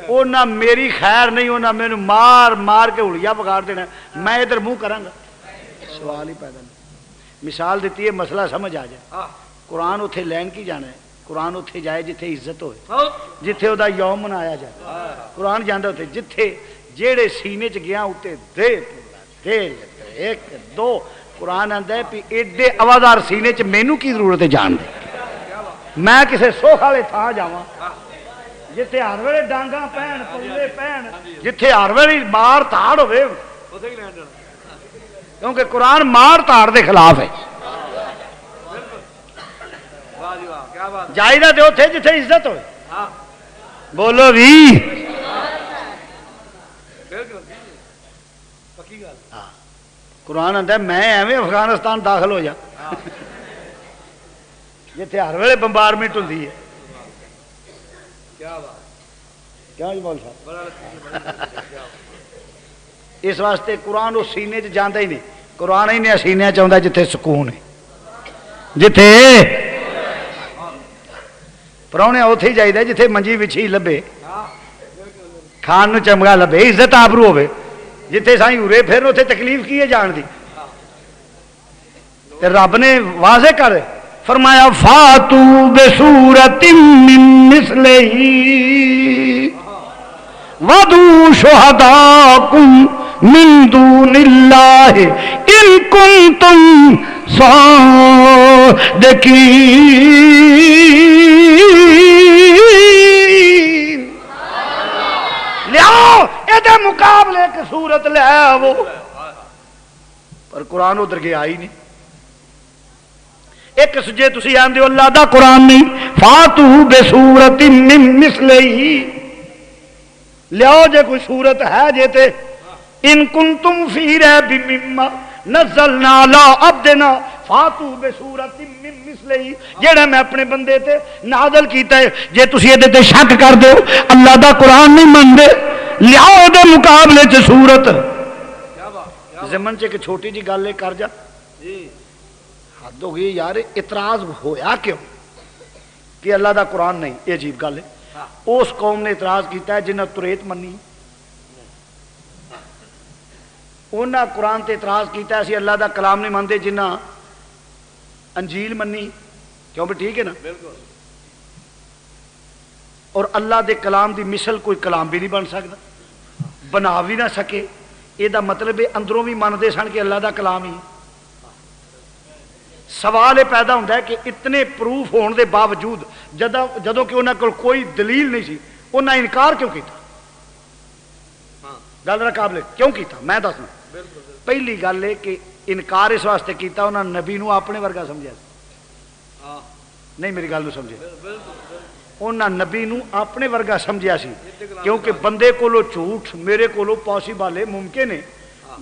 انہاں میری خیر نہیں انہاں مینوں مار مار کے ہولیا بگاڑ دینا میں ادھر منہ کراں گا سوال ہی پیدا نہیں مثال دیتی ہے مسئلہ سمجھ آ جائے قرآن اتنے لین کی جانا ہے قرآن اتنے جائے جتھے عزت ہوئے جتھے وہ یوم منایا جائے قرآن جانا اتنے جتھے جیڑے سینے چ گیا اتنے دے دے ایک دو قرآن آتا ہے بھی ایڈے اوادار سینے چ مینوں کی ضرورت ہے جان دے میں کسے سوکھ والے تھان جاواں جتھے ہر ویلے ڈانگاں پہن پلے پہن جتھے ہر ویلے مار تاڑ ہوئے کیونکہ قرآن مار تاڑ دے خلاف ہے جائیدہ دے اتھے جتھے عزت ہوئے بولو بھی قرآن آتا ہے میں ایویں افغانستان داخل ہو جا جتھے ہر ویلے بمبارمنٹ ہوندی ہے کیا جی مول صاحب اس واسطے قرآن اس سینے چ جاندا ہی نہیں قرآن ہی نہیں سینے چ آندا جتھے سکون ہے جتھے پراؤنے اتنے ہی چاہیے جتھے منجی وچھی لبے کھان نو چمگا لبے عزت آبرو ہوے جتھے سائیں ارے پھر اتنے تکلیف کی ہے جان دی تے رب نے واضح کر فرمایا فاتو بصورت من مثلہ ودعوا شہداکم من دون اللہ ان کنتم صادقین لیاؤ ایدے مقابلے کی صورت لے وہ پر قرآن ادھر گیا ہی نہیں ایک سجے تسی آندے اللہ دا قرآن نہیں فاتو بصورت من مثلہ لیاؤ جے کوئی صورت ہے جے تے ان کنتم فی ریب مما نزلنا لا عبدنا فاتو بصورت من مثلہ جیڑا میں اپنے بندے تے نازل کیتا ہے جے تسی ادھے تے شک کر دو اللہ دا قرآن نہیں مندے لیاؤ دے مقابلے چ صورت زمن چ ایک چھوٹی جی گل کر جا حد ہو گئی یار اعتراض ہویا کیوں کہ اللہ دا قرآن نہیں یہ عجیب گل ہے اس قوم نے اعتراض کیتا ہے جنہیں توریت منی انہاں قرآن تے اعتراض کیتا ہے اسی اللہ دا کلام نہیں مانتے جنہ انجیل منی کیوں بھی ٹھیک ہے نا اور اللہ دے کلام دی مثل کوئی کلام بھی نہیں بن سکتا بنا بھی نہ سکے یہ دا مطلب ہے اندروں بھی مانتے سن کہ اللہ دا کلام ہی سوال یہ پیدا ہوتا ہے کہ اتنے پروف ہونے دے باوجود جدوں کہ انہاں کول کوئی دلیل نہیں سی انہاں انکار کیوں کیتا گل دا قابل کیوں کیتا میں دسنا پہلی گل ہے کہ انکار اس واسطے کیتا انہاں نبی نو اپنے ورگا سمجھا نہیں میری گل نو سمجھے انہاں نبی نو اپنے ورگا سمجھا سی کیونکہ بندے کولو جھوٹ میرے کولو پاسبل ہے ممکن ہے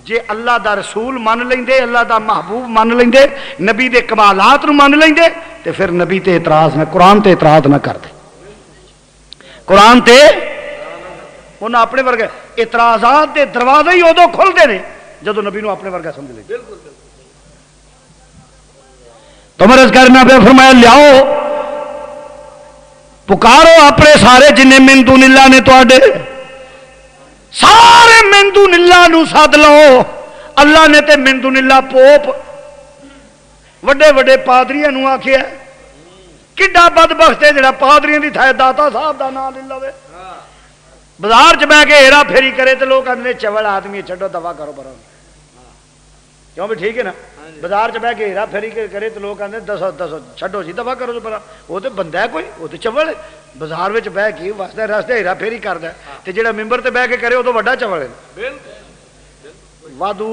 جے اللہ دا رسول مان لیندے اللہ دا محبوب مان لیندے نبی دے کمالات نو مان لیندے تے پھر نبی تے اعتراض نہ قرآن تے اعتراض نہ کر دے قرآن تے انہاں اپنے ورگا اعتراضات دے دروازے ہی ادو کھلدے نے جدو نبی نو اپنے ورگا سمجھ لے تو مرض کرنا پہ فرمایا لیاؤ پکارو اپنے سارے جن من دون اللہ نے تواڈے سارے من دون اللہ نو سد لو اللہ نے تے من دون اللہ پوپ ਵੱਡੇ ਵੱਡੇ ਪਾਦਰੀਆਂ ਨੂੰ ਆਖਿਆ ਕਿੱਡਾ ਬਦਬਖਤ ਹੈ ਜਿਹੜਾ ਪਾਦਰੀਆਂ ਦੀ ਥਾਂ ਦਾਤਾ ਸਾਹਿਬ ਦਾ ਨਾਮ ਲੈ ਲਵੇ। ਬਾਜ਼ਾਰ 'ਚ ਬਹਿ ਕੇ ਹੇਰਾ ਫੇਰੀ ਕਰੇ ਤੇ ਲੋਕ ਕਹਿੰਦੇ ਚਵਲ ਆਦਮੀ ਛੱਡੋ ਦਵਾ ਕਰੋ ਪਰਾਂ। ਕਿਉਂ ਵੀ ਠੀਕ ਹੈ ਨਾ, ਬਾਜ਼ਾਰ 'ਚ ਬਹਿ ਕੇ ਹੇਰਾ ਫੇਰੀ ਕਰੇ ਤੇ ਲੋਕ ਕਹਿੰਦੇ ਦੱਸੋ ਦੱਸੋ ਛੱਡੋ ਜੀ ਦਵਾ ਕਰੋ ਪਰਾਂ। ਉਹ ਤੇ ਬੰਦਾ ਕੋਈ, ਉਹ ਤੇ ਚਵਲ ਬਾਜ਼ਾਰ ਵਿੱਚ ਬਹਿ ਕੇ ਵਸਦਾ ਰਸਤੇ ਹੇਰਾ ਫੇਰੀ ਕਰਦਾ, ਤੇ ਜਿਹੜਾ ਮੈਂਬਰ ਤੇ ਬਹਿ ਕੇ ਕਰੇ ਉਹ ਤੋਂ ਵੱਡਾ ਚਵਲ ਹੈ। ਵਾਦੂ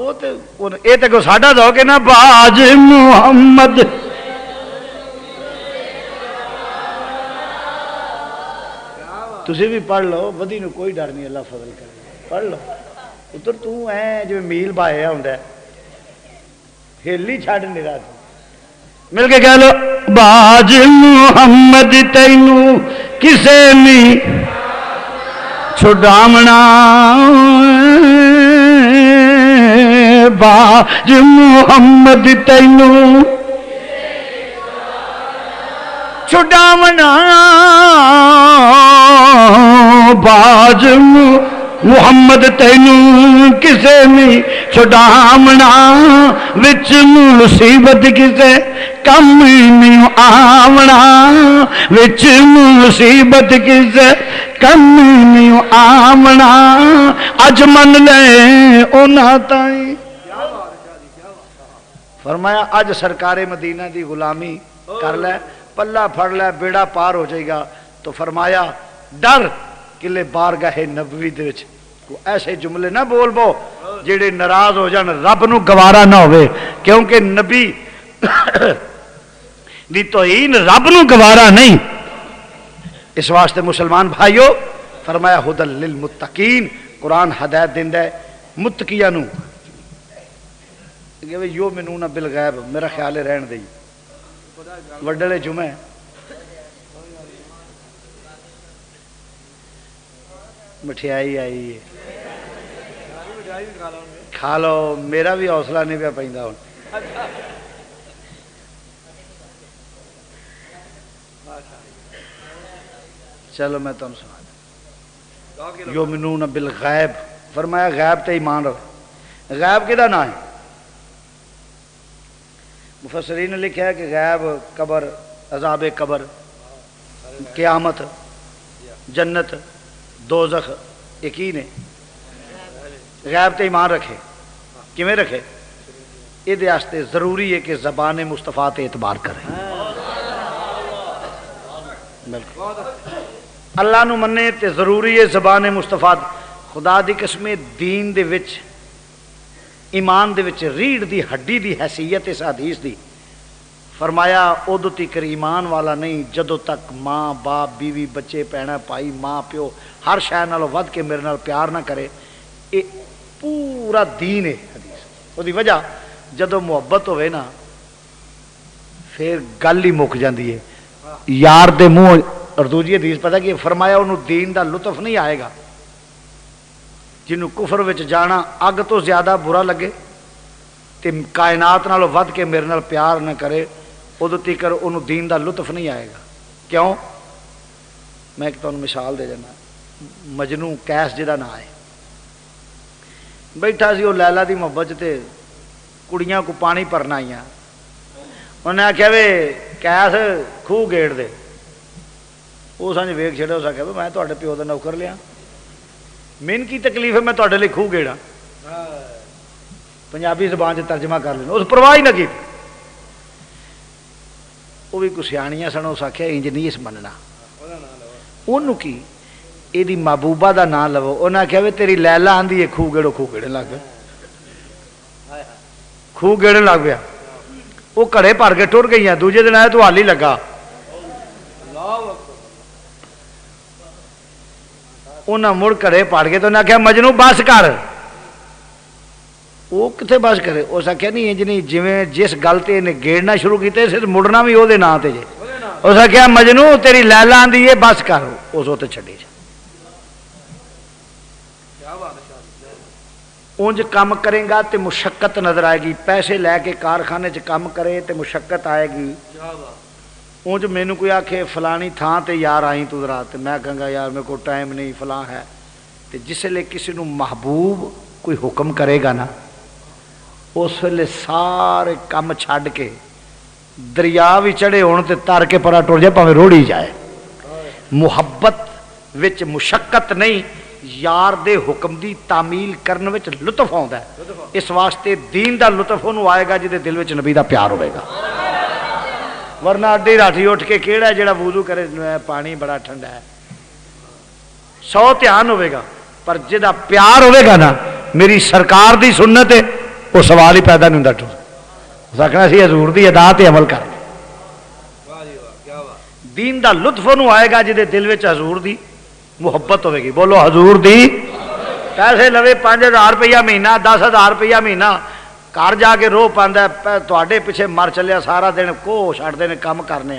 یہ تو کوئی ساڈا ذوق ہے نا باج محمد تسی بھی پڑھ لو ودی نو کوئی ڈر نہیں اللہ فضل کرے پڑھ لو ادھر تو ہے جو میل بایا ہوندا ہے ہیلی چھڈ نہیں رہا مل کے کہہ لو باج محمد تینوں کسے نہیں چھڈامنا باج محمد تینوں چھڈامنا باج محمد تینوں کسے نہیں چھڈامنا وچ مصیبت کسے کم نہیں آونا وچ مصیبت کسے کم نہیں آونا اج من لے اونا تائیں فرمایا اج سرکار مدینہ دی غلامی کر لے پلہ پھڑ لے بیڑا پار ہو جائے گا تو فرمایا ڈر کلے بارگاہ نبوی دے وچ کو ایسے جملے نہ بول بو جڑے ناراض ہو جان رب نو گوارا نہ ہوئے کیونکہ نبی دی توہین رب نو گوارا نہیں اس واسطے مسلمان بھائیو فرمایا ہدل للمتقین قرآن ہدایت دیندا ہے متقیاں نو یؤمنون بالغیب میرا خیال ہے رہن دئی وڈلے جمعہ مٹھائی آئی ہے کھا لو میرا بھی حوصلہ نہیں پیا پیندا ہن چلو میں تمہیں سنا دوں یؤمنون بالغیب فرمایا غیب تے ایمان رکھ غیب کدا نام ہے مفسرین نے لکھا ہے کہ غیب قبر عذاب قبر قیامت جنت دوزخ یقین ہے غیب تے ایمان رکھے کیویں رکھے یہ واسطے ضروری ہے کہ زبان مصطفیٰ تے اعتبار کرے اللہ نو منے تے ضروری ہے زبان مصطفیٰ خدا دی قسم دین دے وچ ایمان دے وچ ریڑھ دی ہڈی دی حیثیت اس حدیث دی فرمایا ادو تیکر ایمان والا نہیں جدو تک ماں باپ بیوی بچے پینا پائی ماں پیو ہر شے نالوں ود کے میرے نال پیار نہ کرے یہ پورا دین ہے حدیث وہ دی وجہ جدو محبت ہوئے نا پھر گل ہی مک جاندی ہے یار دے منہ اور دوسری حدیث پتہ کہ فرمایا انہوں دین دا لطف نہیں آئے گا جنہوں کفر وچ جانا اگ تو زیادہ برا لگے تے کائنات نالوں ود کے میرے نال پیار نہ کرے ادو تیکر انہوں دین دا لطف نہیں آئے گا کیوں میں ایک تو مثال دے جانا مجنو کیس جدا نہ آئے بیٹھا سی وہ لیلا دی محبت تے کڑیاں کو پانی پرنا آئی انہوں نے آخیا وے کیس خوہ گیڑ دے وہ سانج ویک چھڑے اس آخیا میں تھوڑے پیو دا نوکر لیا من کی تکلیف ہے میں تھوڑے لیے خوہ گیڑا پنجابی زبان سے ترجمہ کر لینا اس پرواہ ہی نہ کی وہ بھی کچھ سیاحیاں سن اس آخیا انج نہیں اس مننا انہوں کی یہ محبوبہ دا نام لو انہیں آخیا بھی تیری لیلا آندھی ہے خوہ گیڑو خوہ گیڑن لگ گیا خوہ گیڑن لگ پیا وہ گھڑے بھر کے ٹر گئی دوجے دن آیا تو حال ہی لگا انہیں مڑ گھڑے پڑ کے تو انہیں آخیا مجنو بس کر وہ کتنے بس کرے اس آخیا نہیں انج نہیں جی جس گل سے انہیں گیڑنا شروع کیا صرف مڑنا بھی وہ نام سے جی اس آخیا مجنو تیری لیلا آندھی ہے بس کر اس وہ چھڈی جا اونج کام کرے گا تو مشقت نظر آئے گی پیسے لے کے کارخانے چ کام کرے تو مشقت آئے گی اونج مینو کوئی آکھے فلانی تھان تے یار آئی تو ذرا تے میں کہاں گا یار میرے کو ٹائم نہیں فلاں ہے تے جس لے کسی نو محبوب کوئی حکم کرے گا نا اس ویلے سارے کام چھڈ کے دریا بھی چڑھے ہون تے تر کے پرا ٹر جائے پاویں روڑی جائے محبت وچ مشقت نہیں یار دے حکم دی تعمیل کرن وچ لطف آوندا ہے اس واسطے دین دا لطف انہوں آئے گا جدے دل وچ نبی دا پیار ہوئے گا ورنہ اڈی راٹھی اٹھ کے کیڑا ہے جڑا وضو کرے پانی بڑا ٹھنڈا ہے 100 دھیان ہوئے گا پر جدا پیار ہوئے گا نا میری سرکار دی سنت ہے وہ سوال ہی پیدا نہیں ہوتا آخنا سی حضور دی ادا تے عمل کر دین دا لطف انہوں آئے گا جہے دل وچ حضور دی محبت ہوے گی. بولو حضور دی. پیسے لوے 5,000 روپیہ مہینہ 10,000 روپیہ مہینہ گھر جا کے روح پاندا تے پیچھے مر چلیا سارا دن کوہ چھڑتے ہیں کام کرنے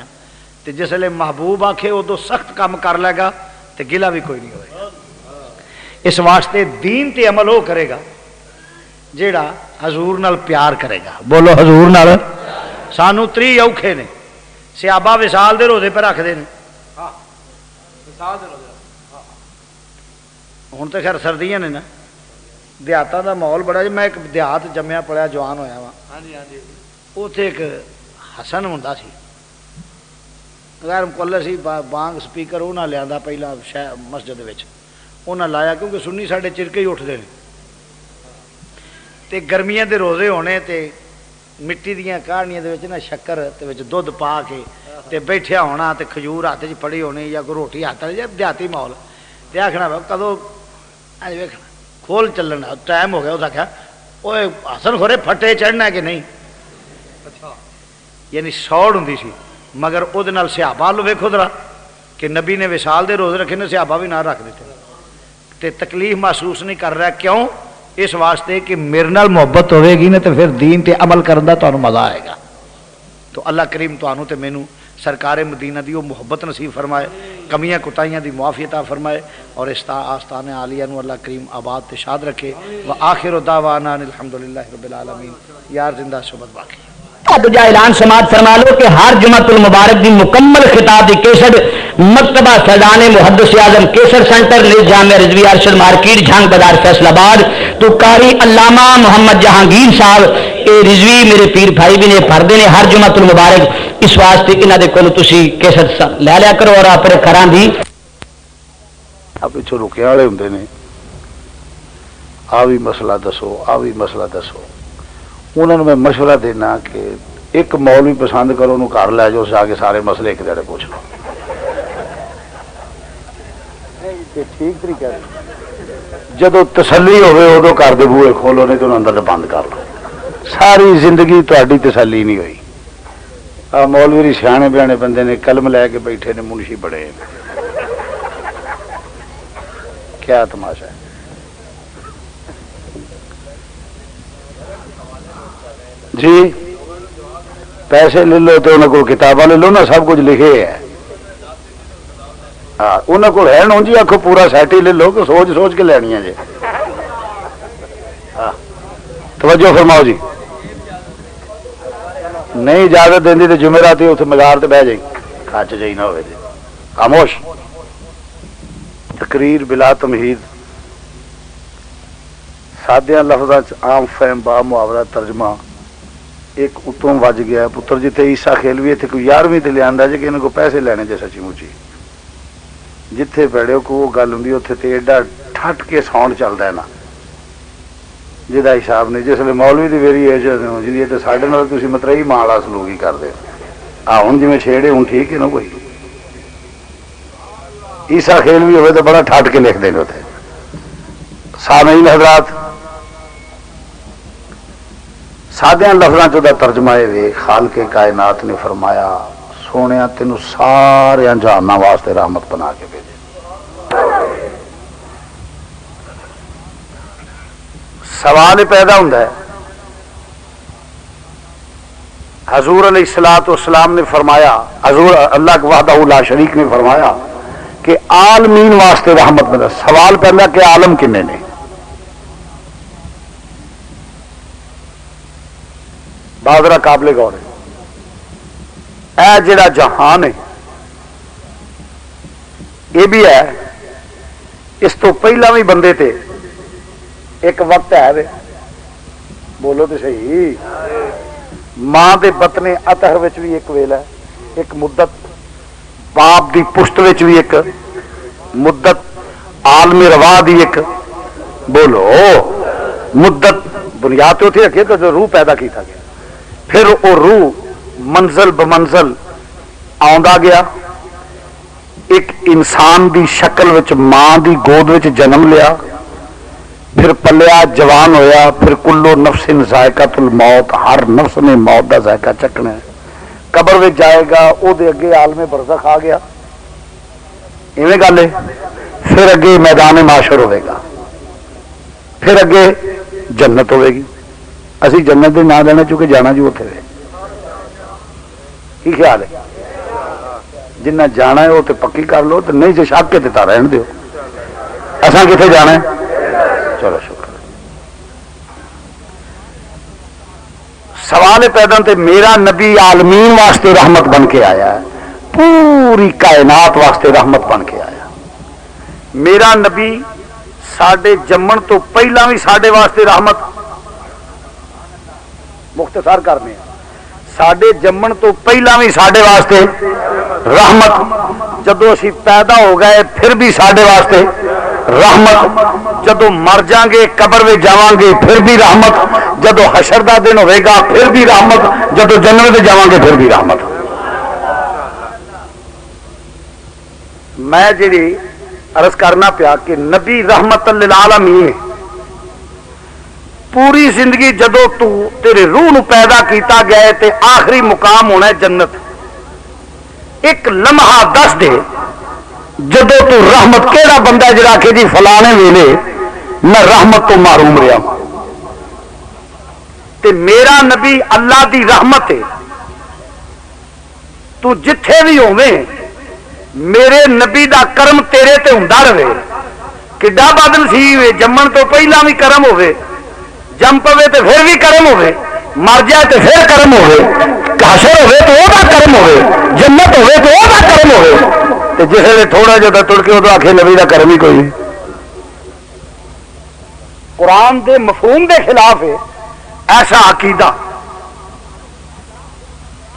تے جس ویلے محبوب آکھے ادو سخت کام کر لے گا تے گلا بھی کوئی نہیں ہوئے. اس واسطے دین تے عمل وہ کرے گا جیڑا حضور نال پیار کرے گا. بولو حضور نال. سانو 30 اوکھے نے صحابہ وصال دے روزے پہ رکھتے ہیں. ہوں تو خیر سردیاں نے نا دیہاتوں کا ماحول بڑا جی. میں ایک دیہات جمیا پڑھیا جوان ہویا وا اتنے ایک حسن ہوندا سی غیر مقلد سی بانگ سپیکر انہیں لیا پہلا مسجد انہیں لایا کیونکہ سنی ساڈے چرکے ہی اٹھتے ہیں تے گرمیاں دے روزے ہونے تے مٹی دیاں کہانیاں دے وچ نا شکر تے وچ دودھ پا کے تے بیٹھیا ہونا تے کھجور ہاتھ چ پڑی ہونی یا کوئی روٹی ہاتھ یا دیہاتی ماحول تے آخنا کدو ویکھنا کھول چلنا ٹائم ہو گیا اس آخیا وہ حسن خورے پھٹے چڑھنا کہ نہیں. یعنی سوڑ ہوں سی مگر وہ صحابہ لو ویکھو ذرا کہ نبی نے وصال دے روزے رکھے نے صحابہ بھی نہ رکھ دیتے تے تکلیف محسوس نہیں کر رہا. کیوں؟ اس واسطے کہ میرے نال محبت ہوئے گی نا تو پھر دین تے عمل کرن دا تانوں مزہ آئے گا. تو اللہ کریم تانوں تے مینوں سرکار مدینہ دی وہ محبت نصیب فرمائے کمیاں کوتاہیاں دی معافی عطا فرمائے اور آستان عالیہ نو اللہ کریم آباد تے شاد رکھے. وآخر دعوانا الحمدللہ رب العالمین. یار زندہ صحبت باقی دوجا اعلان سماعت فرما لو کہ ہر جمعۃ المبارک دی مکمل خطاب دی کیسٹ مکتبہ فیضان محدث اعظم کیسٹ سینٹر نیز جامع رضوی ارشد مارکیٹ جھانگ بازار فیصل آباد تو قاری علامہ محمد جہانگیر صاحب اے رضوی میرے پیر بھائی بھی نے پڑھتے ہیں ہر جمعۃ المبارک. اس واسطے انہاں دے کول تسی کیسٹ لے لیا کرو اور اپنے گھراں دی پچھوں رکے والے ہوندے نے آ بھی مسئلہ دسو آ بھی مسئلہ دسو. انہوں نے میں مشورہ دینا کہ ایک مولوی پسند کرو انہوں گھر لے جاؤ آ کے سارے مسئلے ایک جڑے پوچھ لو. ٹھیک طریقہ جدو تسلی ہوئے ادو گھر دے بوئے کھولو نہیں تو اندر بند کر لو. ساری زندگی تہاڈی تسلی نہیں ہوئی. آ مولوی سیانے بیانے بندے نے قلم لے کے بیٹھے نے منشی بڑے کیا تماشا ہے. جی پیسے لے لو تو انہوں کو کتاباں لے لو نا سب کچھ لکھے ہے. ہاں انہوں کو ہے نا جی آخو پورا سیٹ ہی لے لو کہ سوچ سوچ کے لینی ہے جی. ہاں توجہ فرماؤ جی. نہیں اجازت دینی تو جمعرات اتنے مزار سے بہ جائی کچ جی نہ ہوئے جی. خاموش. تقریر بلا تمہید سادیاں لفظ عام فہم با محاورہ ترجمہ ایک اتوں وج گیا پتر جیتے عیسا کھیلوی اتنے کوئی 11ویں تے لیا جی کہ انہوں کو پیسے لینے جی سچی مچی جتھے پیڑے کو وہ گل ہوں اتنے تو ایڈا ٹھٹ کے ساؤنڈ چلتا ہے نا جہاں حساب نہیں. جس ویسے مولوی کی میری ایج جی تو سارے تھی مترئی ماں والا سلوک ہی کرتے ہوں جی چھیڑے ہوں ٹھیک ہے نا کوئی عیسا کھیلوی ہوئے تو بڑا ٹھٹ کے لکھتے ہیں اتنے. سامعین حضرات سادیاں لفظاں چ ترجمہ یہ خالق کائنات نے فرمایا سونے تینوں سارے جہاناں واسطے رحمت بنا کے بھیجے. سوال یہ پیدا ہوتا ہے حضور علیہ الصلوۃ والسلام نے فرمایا حضور اللہ وحدہ لا شریک نے فرمایا کہ عالمین واسطے رحمت بنا. سوال پیدا کہ عالم کنے نے. بازرا قابل غور ہے اے جڑا جہان ہے یہ بھی ہے اس تو پہلا بھی بندے تے ایک وقت ہے وے. بولو تو صحیح. ماں دے بطن اطہر وچ بھی ایک ویلا ہے ایک مدت باپ دی پشت وچ بھی ایک مدت عالم روا دی ایک بولو مدت بنیاد تو اتنے رکھیے تو روح پیدا کیتا گیا پھر وہ روح منزل بمنزل آندا گیا ایک انسان دی شکل وچ ماں دی گود وچ جنم لیا پھر پلیا جوان ہویا، پھر کلو نفس ذائقۃ الموت، ہر نفس نے موت دا ذائقہ چکھنا ہے، قبر میں جائے گا، وہ اگے عالم برزخ آ گیا، ایویں گل ہے، پھر اگے میدان معاشر ہوئے گا، پھر اگے جنت ہوئے گی۔ اسی جنت دے نہ لینا چونکہ جانا جو اتنے کی خیال ہے؟ جنہ جانا ہے وہ تو پکی کر لو، تو نہیں جو شک کے دیتا رہن دیو، اصا کتنے جانا ہے؟ چلو شکر۔ سوال پیدا تے میرا نبی عالمین واسطے رحمت بن کے آیا ہے، پوری کائنات واسطے رحمت بن کے آیا۔ میرا نبی ساڈے جمن تو پہلا بھی ساڈے واسطے رحمت، مختصر کرنے ساڈے جمن تو پہلا بھی ساڈے واسطے رحمت، جدو اسی پیدا ہو گئے پھر بھی ساڈے واسطے رحمت، جدو مر جاؤں گے قبر میں جاواں گے پھر بھی رحمت، جدو حشر دا دن ہوئے گا پھر بھی رحمت، جدو جنت میں جاواں گے پھر بھی رحمت۔ میں جی عرض کرنا پیا کہ نبی رحمت للعالمین، پوری زندگی جدو تیرے روح نو پیدا کیتا گیا ہے تے آخری مقام ہونا ہے جنت، ایک لمحہ دس دے جدو تو رحمت کیڑا بندہ ہے جڑا کہ جی فلانے ویلے میں رحمت تو محروم رہا، تے میرا نبی اللہ دی رحمت ہے، تو جتھے بھی ہوویں میرے نبی دا کرم تیرے تے ہوندا رہے، کڈا بد نصیب ہے، جمن تو پہلا بھی کرم ہوے، جم پوے تو پھر بھی کرم ہوے، مر جائے تو پھر کرم ہوے، حشر ہوے تو وہ کرم ہوے، جنت ہوے تو وہ کرم ہوے، تے جس نے تھوڑا جہا تڑ کے ادو آخے نبی دا کرم ہی کوئی نہیں، قرآن دے مفہوم دے خلاف ہے ایسا عقیدہ،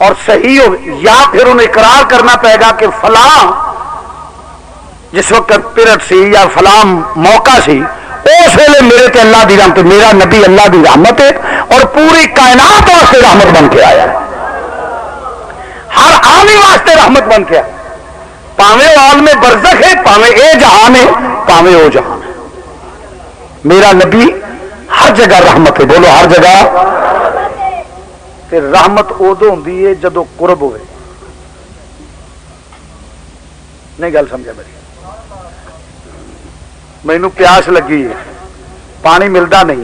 اور صحیح ہو یا پھر انہیں اقرار کرنا پائے گا کہ فلاں جس وقت پیرٹ سی یا فلاں موقع سی اس ویلے میرے تے اللہ دی رحمت، میرا نبی اللہ دی رحمت ہے اور پوری کائنات واسطے رحمت بن کے آیا ہے، ہر آنے واسطے رحمت بن کے آیا، پاویں وہ عالم برزخ ہے، پاویں اے جہان ہے، پاویں وہ جہان ہے، میرا نبی ہر جگہ رحمت ہے، بولو ہر جگہ۔ رحمت ادو ہوندی ہے جدو قرب ہوئے، نہیں گل سمجھا میری، مینوں پیاس لگی ہے پانی ملتا نہیں،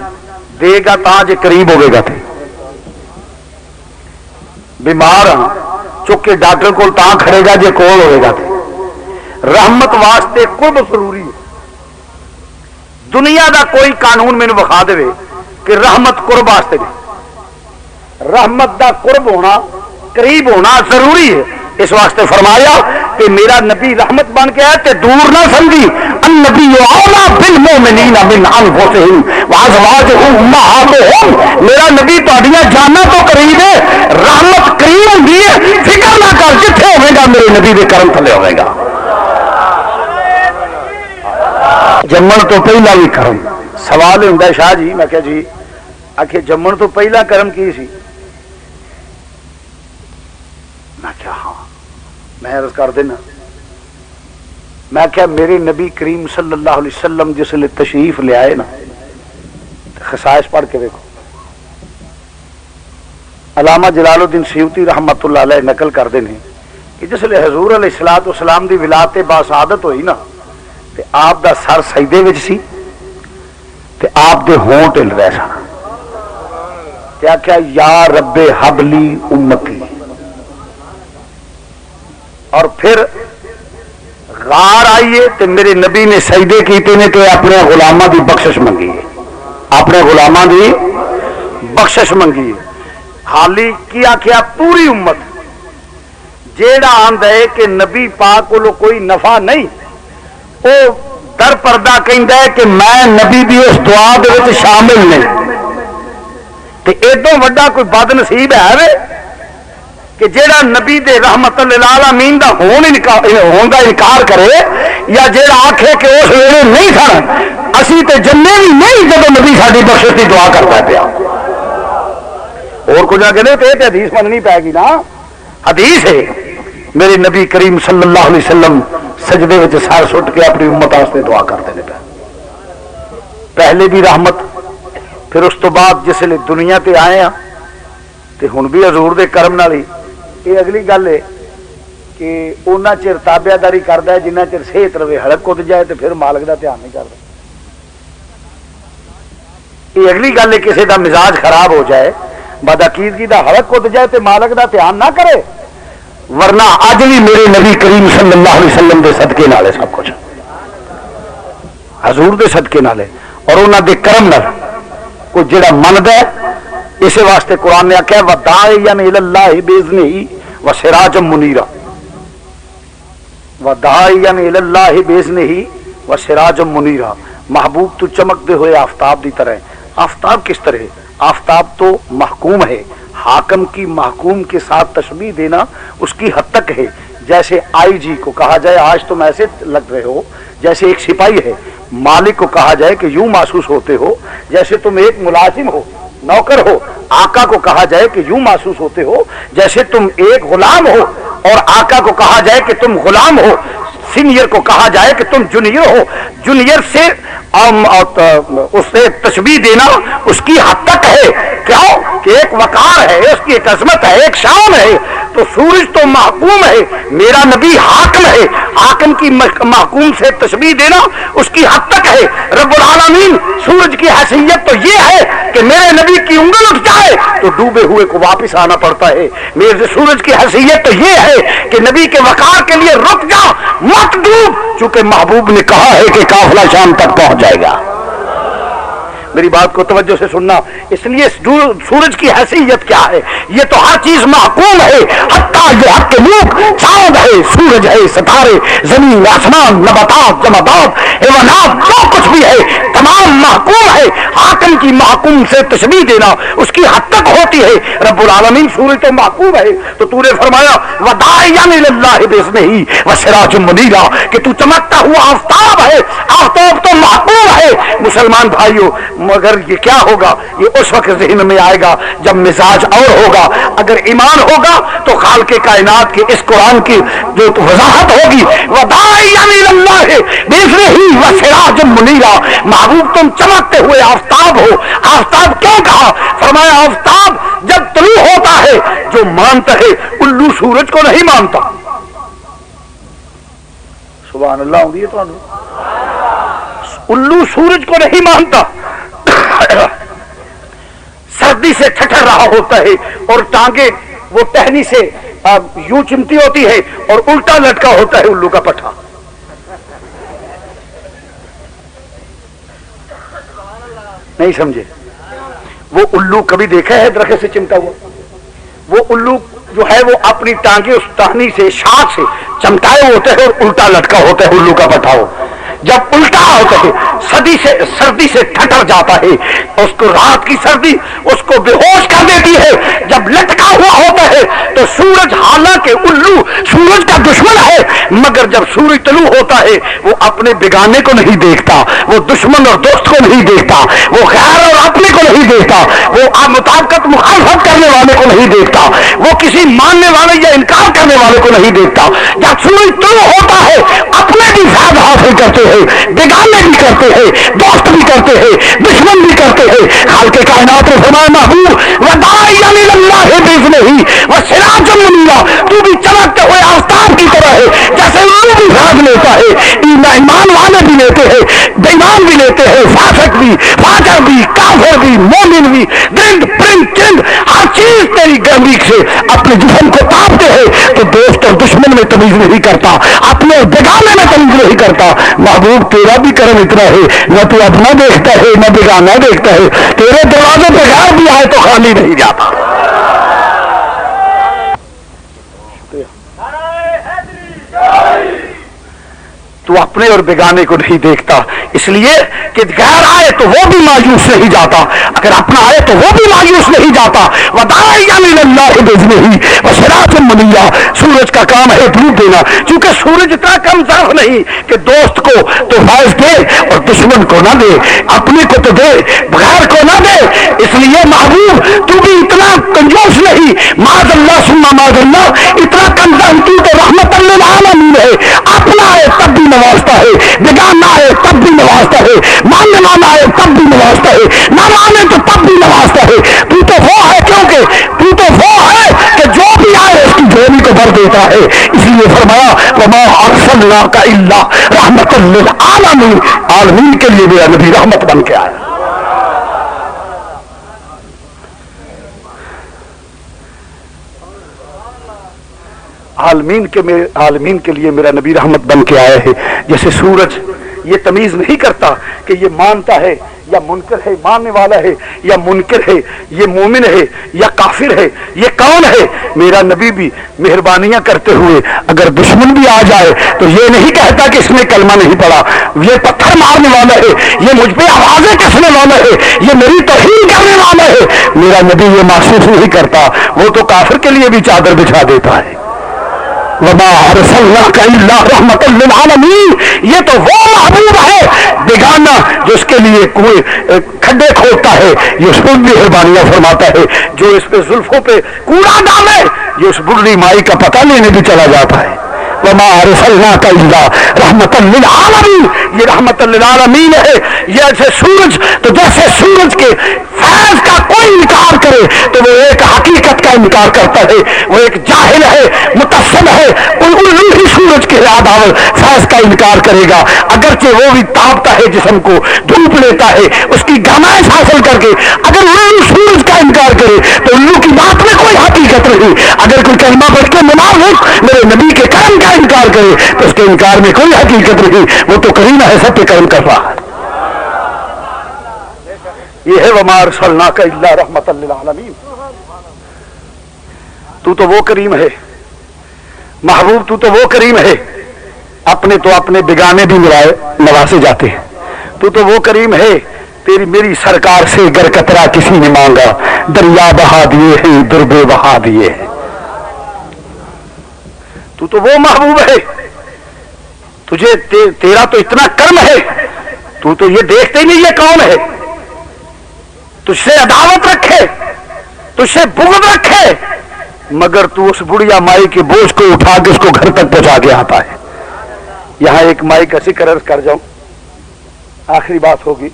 دے گا تا جے قریب ہوئے گا، بیمار ہاں چک کے ڈاکٹر کو تا کھڑے گا جے کول ہوئے گا، رحمت واسطے قرب ضروری ہے۔ دنیا دا کوئی قانون مینوں بخا دے کہ رحمت قرب واسطے نہیں، رحمت دا قرب ہونا قریب ہونا ضروری ہے، اس واسطے فرمایا کہ میرا نبی رحمت بن کے ہے تے دور نہ سمجھی، النبی اولا بالمؤمنین من انفسہم وازواجہم امہاتہم، میرا نبی تہاڈیاں جاناں تو قریب ہے، رحمت قریب ہوندی ہے، فکر نہ کر جتھے ہوے گا میرے نبی دے کرم تھلے ہوے گا، جمن تو پہلا بھی کرم۔ سوال ہوندا ہے شاہ جی، میں کہا جی آخے جمن تو پہلا کرم کی سی؟ میں کیا ہاں میں عرض کر دینا، میں کیا میرے نبی کریم صلی اللہ علیہ وسلم جس لئے تشریف لے آئے نا، خصائص پڑھ کے دیکھو، علامہ جلال الدین سیوطی رحمت اللہ علیہ نقل کر دینے کہ جس لئے حضور علیہ الصلوۃ والسلام دی ولادت باسعادت ہوئی نا، تے آپ دا سر سجدے وچ سی تے آپ دے ہونٹ ہل رہے سن، کیا کیا یا رب حبلی امتی، اور پھر غار آئیے تو میرے نبی نے سجدے کیتے نے تو اپنے غلاماں دی بخشش منگی ہے، اپنے غلاماں دی بخشش منگی ہے، حالی کیا کیا پوری امت جیڑا آندا ہے کہ نبی پاک کو کوئی نفع نہیں، وہ در پردہ کہندا ہے کہ میں نبی دی اس دعا دے وچ شامل نہیں، تے ایڈوں وڈا کوئی بد نصیب ہے وے کہ جیڑا نبی دے رحمت للعالمین دا ہون دا انکار کرے، یا جیڑا آکھے کہ اس ویلے نہیں سن اسی تے جنے بھی نہیں جب نبی ساری بخشش کی دعا کرتا پیا، اور کچھ آگے نہیں تو حدیث مننی پائے گی نا، حدیث ہے میرے نبی کریم صلی اللہ علیہ وسلم سجدے وچ سر سٹ کے اپنی امت واسطے دعا کرتے ہیں پیا، پہلے بھی رحمت، پھر اس تو بعد جسے دنیا تے آئے ہاں تے ہن بھی حضور دے کرم نال ہی۔ یہ اگلی گل ہے کہ اونا چر تابعہ داری کردا ہے جنہ چر صحت رہے، ہڑک کد جائے تو پھر مالک دا دھیان نہیں کردا۔ یہ اگلی گل ہے کسی دا مزاج خراب ہو جائے، بدعقیدگی دا ہڑک کد جائے تو مالک دا دھیان نہ کرے، ورنہ اج بھی میرے نبی کریم صلی اللہ علیہ وسلم دے صدقے نال ہے سب کچھ، حضور دے صدقے نال ہے اور انہاں دے کرم نال کوئی جڑا مندا ہے۔ اسی واسطے قرآن نے آخیا وداعیا الی اللہ باذنہ وسراجا منیرا، وداعیا الی اللہ باذنہ وسراجا منیرا، محبوب تو چمکتے ہوئے آفتاب دی طرح ہے۔ آفتاب کس طرح ہے؟ آفتاب تو محکوم ہے، حاکم کی محکوم کے ساتھ تشبیہ دینا اس کی حد تک ہے، جیسے آئی جی کو کہا جائے آج تم ایسے لگ رہے ہو جیسے ایک سپاہی ہے، مالک کو کہا جائے کہ یوں محسوس ہوتے ہو جیسے تم ایک ملازم ہو، نوکر ہو، آقا کو کہا جائے کہ یوں محسوس ہوتے ہو جیسے تم ایک غلام ہو، اور آقا کو کہا جائے کہ تم غلام ہو، سینئر کو کہا جائے کہ تم جونیئر ہو۔ جونیئر سے اس سے تشبیہ دینا اس کی حد تک ہے، کیوں کہ ایک وقار ہے، اس کی ایک عظمت ہے، ایک شان ہے۔ تو سورج تو محکوم ہے، میرا نبی حاکم ہے، حاکم کی محکوم سے تشبیہ دینا اس کی حد تک ہے۔ رب العالمین سورج کی حیثیت تو یہ ہے کہ میرے نبی کی انگل اٹھ جائے تو ڈوبے ہوئے کو واپس آنا پڑتا ہے۔ میرے سورج کی حیثیت تو یہ ہے کہ نبی کے وقار کے لیے رک جا، مت ڈوب، چونکہ محبوب نے کہا ہے کہ قافلہ شام تک پہنچ جائے گا۔ میری بات کو توجہ سے سننا، اس لیے سورج کی حیثیت کیا ہے؟ یہ تو ہر چیز محکوم ہے، حتیٰ یہ حق کے ملک، چاند ہے، سورج ہے، ستارے، زمین، آسمان، نباتات، جمادات، حیوانات، جو کچھ بھی ہے تمام محکوم ہے۔ حاکم کی محکوم سے تشبیہ دینا اس کی حد تک ہوتی ہے۔ رب العالمین سورج تو محکوم ہے، تو تو نے فرمایا وداعیا الی اللہ باذنہ وسراجا منیرا کہ تو چمکتا ہوا آفتاب ہے، آفتاب تو محکوم ہے۔ مسلمان بھائیوں، مگر یہ کیا ہوگا؟ یہ اس وقت ذہن میں آئے گا جب مزاج اور ہوگا۔ اگر ایمان ہوگا تو خالق کائنات کے اس قرآن کی جو وضاحت ہوگی وداعیا الی اللہ باذنہ وسراجا منیرا، محبوب تم چمکتے ہوئے آفتاب ہو۔ آفتاب کیوں کہا؟ فرمایا آفتاب جب طلوع ہوتا ہے، جو مانتا ہے الو سورج کو نہیں مانتا۔ سبحان اللہ ہوندی ہے تانوں، الو سورج کو نہیں مانتا، سردی سے ٹھٹر رہا ہوتا ہے اور ٹانگیں وہ ٹہنی سے یوں چمتی ہوتی ہے اور الٹا لٹکا ہوتا ہے الو کا پٹھا۔ نہیں سمجھے؟ وہ الو کبھی دیکھا ہے درخت سے چمٹا ہوا؟ وہ الو جو ہے وہ اپنی ٹانگیں اس ٹہنی سے، شاخ سے چمٹائے ہوتے ہیں اور الٹا لٹکا ہوتا ہے الو کا پٹھا ہو۔ جب الٹا ہوتا ہے سردی سے ٹھٹر جاتا ہے، اس کو رات کی سردی اس کو بے ہوش کر دیتی ہے۔ جب لٹکا ہوا ہوتا ہے تو سورج، حالانکہ الو سورج کا دشمن ہے، مگر جب سورج طلوع ہوتا ہے وہ اپنے بیگانے کو نہیں دیکھتا، وہ دشمن اور دوست کو نہیں دیکھتا، وہ غیر اور اپنے کو نہیں دیکھتا، وہ مطابقت مخالفت کرنے والے کو نہیں دیکھتا، وہ کسی ماننے والے یا انکار کرنے والے کو نہیں دیکھتا۔ جب سورج طلوع ہوتا ہے اپنے بھی فائدہ حاصل کرتے ہیں، بیگانے بھی کرتے ہیں، دوست بھی کرتے ہیں، دشمن بھی کرتے ہیں۔ خالق کائنات نے فرمایا محبوب وداعیا الی اللہ باذنہ وسراجا منیرا، تو بھی چمکتے ہوئے آفتاب کی طرح ہے، جیسے وہ بھی فائد لیتا ہے، ایمان والے بھی لیتے ہیں، بےایمان بھی لیتے ہیں، فاسق بھی، فاجر بھی، کافر بھی، مومن بھی، گرد پرند چند، ہر چیز تیری گرمی سے اپنے جسم کو تاپتے ہیں، تو دوست اور دشمن میں تمیز نہیں کرتا، اپنے بیگانے میں تمیز نہیں کرتا۔ محبوب تیرا بھی کرم اتنا ہے، نہ تو اپنا دیکھتا ہے نہ بیگانہ دیکھتا ہے، تیرے دروازے پہ غیر بھی آئے تو خالی نہیں جاتا۔ تو اپنے اور بیگانے کو نہیں دیکھتا، اس لیے کہ غیر آئے تو وہ بھی مایوس نہیں جاتا، اگر اپنا آئے تو وہ بھی مایوس نہیں جاتا۔ وداعیا الی اللہ باذنہ وسراجا منیرا، سورج کا کام ہے دھوپ دینا، چونکہ سورج اتنا کم ظرف نہیں کہ دوست کو تو فائز دے اور دشمن کو نہ دے، اپنے کو تو دے غیر کو نہ دے۔ اس لیے محبوب تو بھی اتنا کنجوس نہیں، معاذ اللہ ثم معاذ اللہ، اتنا کنجوس تو رحمت للعالمین ہے، اپنا ہے تب بھی نوازتا ہے، بیگانہ ہے تب بھی نوازتا ہے، ماننے زمانہ آئے تب بھی نوازتا ہے، نہ مانے تو تب بھی نوازتا ہے۔ تو وہ ہے، کیونکہ تو وہ ہے کہ جو بھی آئے اس کی جھولی کو بھر دیتا ہے۔ اس لیے فرمایا وما ارسلناک الا رحمۃ للعالمین، عالمین کے لیے میرا نبی رحمت بن کے آیا۔ عالمین کے لیے میرا نبی رحمت بن کے آیا ہے۔ جیسے سورج یہ تمیز نہیں کرتا کہ یہ مانتا ہے یا منکر ہے، ماننے والا ہے یا منکر ہے، یہ مومن ہے یا کافر ہے، یہ کون ہے؟ میرا نبی بھی مہربانیاں کرتے ہوئے اگر دشمن بھی آ جائے تو یہ نہیں کہتا کہ اس نے کلمہ نہیں پڑھا، یہ پتھر مارنے والا ہے، یہ مجھ پہ آوازیں کسنے والا ہے، یہ میری توہین کرنے والا ہے، میرا نبی یہ محسوس نہیں کرتا۔ وہ تو کافر کے لیے بھی چادر بچھا دیتا ہے۔ وما ارسلناک الا رحمۃ للعالمین، یہ تو وہ محبوب ہے بیگانہ جو اس کے لیے کوئی کھڈے کھودتا ہے، یہ اس پر مہربانیاں فرماتا ہے، جو اس پہ زلفوں پہ کوڑا ڈالے یہ اس بڑھی مائی کا پتہ لینے بھی چلا جاتا ہے۔ وما ارسلناک الا رحمۃ للعالمین، یہ رحمت للعالمین ہے۔ یہ ایسے سورج، تو جیسے سورج کے فیض کا کوئی انکار کرے تو وہ ایک حقیقت کا انکار کرتا ہے، وہ ایک جاہل ہے، متصل ہے، الو ہی سورج کے عداوت فیض کا انکار کرے گا، اگرچہ وہ بھی تاپتا ہے جسم کو، دھوپ لیتا ہے، اس کی گرمائش حاصل کر کے اگر الو سورج کا انکار کرے تو الو کی بات میں کوئی حقیقت نہیں۔ اگر کوئی کلمہ پڑھ کے منافق میرے نبی کے کرم کا انکار کرے تو اس کے انکار میں کوئی حقیقت نہیں، وہ تو کریم ہے، سب پہ کرم کر رہا ہے۔ یہ ہے وما ارسلناک الا رحمۃ للعالمین۔ تو وہ کریم ہے محبوب، تو وہ کریم ہے، اپنے تو اپنے بیگانے بھی ملائے نوازے جاتے ہیں۔ تو وہ کریم ہے، تیری میری سرکار سے گر قطرہ کسی نے مانگا، دریا بہا دیے ہیں، دربے بہا دیے ہیں۔ تو وہ محبوب ہے، تجھے تیرا تو اتنا کرم ہے، تو یہ دیکھتے ہی نہیں یہ کون ہے، تجھ سے عداوت رکھے، تجھ سے بغض رکھے، مگر تو اس بڑھیا مائی کے بوجھ کو اٹھا کے اس کو گھر تک پہنچا کے آتا ہے۔ یہاں ایک مائی کا ذکر عرض کر جاؤں، آخری بات ہوگی۔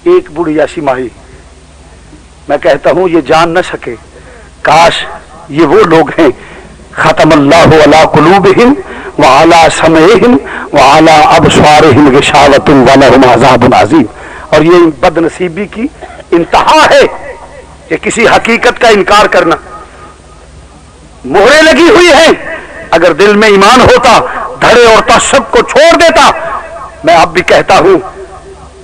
ایک بڑھیا سی مائی، میں کہتا ہوں یہ جان نہ سکے، کاش یہ وہ لوگ ہیں ختم اللہ علی قلوبہم وعلی سمعہم وعلی ابصارہم غشاوۃ ولہم عذاب عظیم۔ اور یہ بد نصیبی کی انتہا ہے کہ کسی حقیقت کا انکار کرنا۔ مہریں لگی ہوئی ہیں، اگر دل میں ایمان ہوتا دھڑے اور تعصب کو چھوڑ دیتا۔ میں اب بھی کہتا ہوں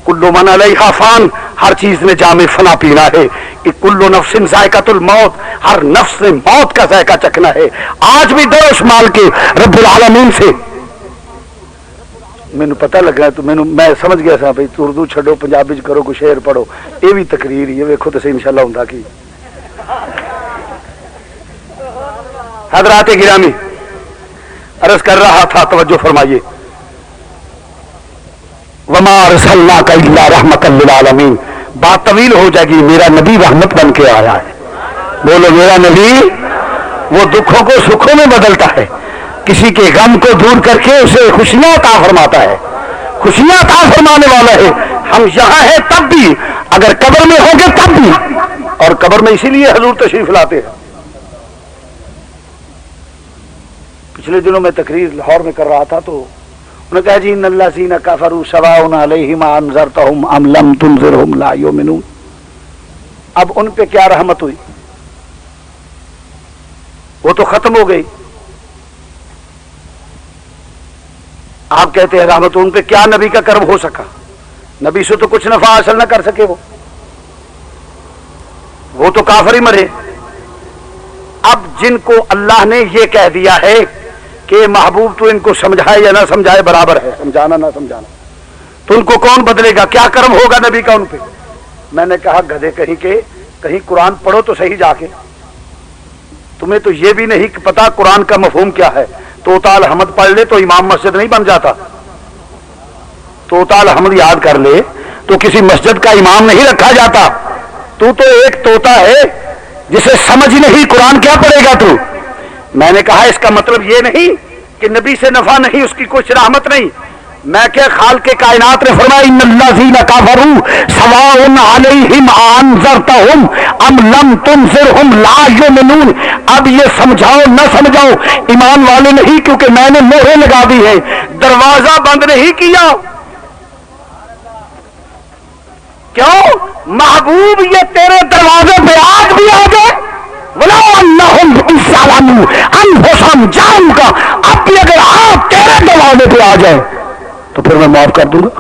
کل من علیہا فان، ہر چیز نے جام فنا پینا ہے، کہ کل نفس ذائقۃ الموت، ہر نفس نے موت کا ذائقہ چکھنا ہے۔ آج بھی ڈرو اس مال کے رب العالمین سے۔ مینوں پتہ لگا تو میں سمجھ گیا سا بھائی اردو چھڈو پنجابی چ کرو، کوئی شعر پڑھو، یہ بھی تقریر ہی ہے، ویکھو تو صحیح انشاءاللہ ہوندا کی۔ حضرات گرامی، عرض کر رہا تھا، توجہ فرمائیے، وما ارسلناک الا رحمۃ للعالمین۔ بات طویل ہو جائے گی، میرا نبی رحمت بن کے آیا ہے۔ بولو میرا نبی وہ دکھوں کو سکھوں میں بدلتا ہے، کسی کے غم کو دور کر کے اسے خوشیاں عطا فرماتا ہے، خوشیاں عطا فرمانے والا ہے۔ ہم یہاں ہیں تب بھی، اگر قبر میں ہوں گے تب بھی، اور قبر میں اسی لیے حضور تشریف لاتے ہیں۔ پچھلے دنوں میں تقریر لاہور میں کر رہا تھا تو انہوں نے کہا جی ان الذین کفروا سواء علیہم انذرتہم ام لم تنذرہم لا یؤمنون۔ اب ان پہ کیا رحمت ہوئی، وہ تو ختم ہو گئی۔ آپ کہتے ہیں رحمت، ان پہ کیا نبی کا کرم ہو سکا، نبی سے تو کچھ نفع حاصل نہ کر سکے، وہ تو کافر ہی مرے۔ اب جن کو اللہ نے یہ کہہ دیا ہے کہ محبوب تو ان کو سمجھائے یا نہ سمجھائے برابر ہے، سمجھانا نہ سمجھانا، تو ان کو کون بدلے گا؟ کیا کرم ہوگا نبی کا ان پہ؟ میں نے کہا گدھے کہیں کے، کہیں قرآن پڑھو تو صحیح جا کے، تمہیں تو یہ بھی نہیں پتا قرآن کا مفہوم کیا ہے۔ توتا الحمد پڑھ لے تو امام مسجد نہیں بن جاتا، توتا الحمد یاد کر لے تو کسی مسجد کا امام نہیں رکھا جاتا۔ تو ایک توتا ہے جسے سمجھ نہیں قرآن کیا پڑھے گا تو؟ میں نے کہا اس کا مطلب یہ نہیں کہ نبی سے نفع نہیں، اس کی کچھ رحمت نہیں، میں کہ خالق کے کائنات نے فرمایا ان الذین کفروا سواء علیہم انذرتہم ام لم تنذرہم لا یؤمنون. اب یہ سمجھاؤ نہ سمجھاؤ ایمان والے نہیں، کیونکہ میں نے مہریں لگا دی ہے، دروازہ بند نہیں کیا. کیوں؟ محبوب یہ تیرے دروازے پہ آج بھی آ گئے. وَلَوْ أَنَّهُمْ ظَلَمُوا أَنفُسَهُمْ جان کا اب بھی اگر آپ تیرے دروازے پہ آ جائے تو پھر میں معاف کر دوں گا.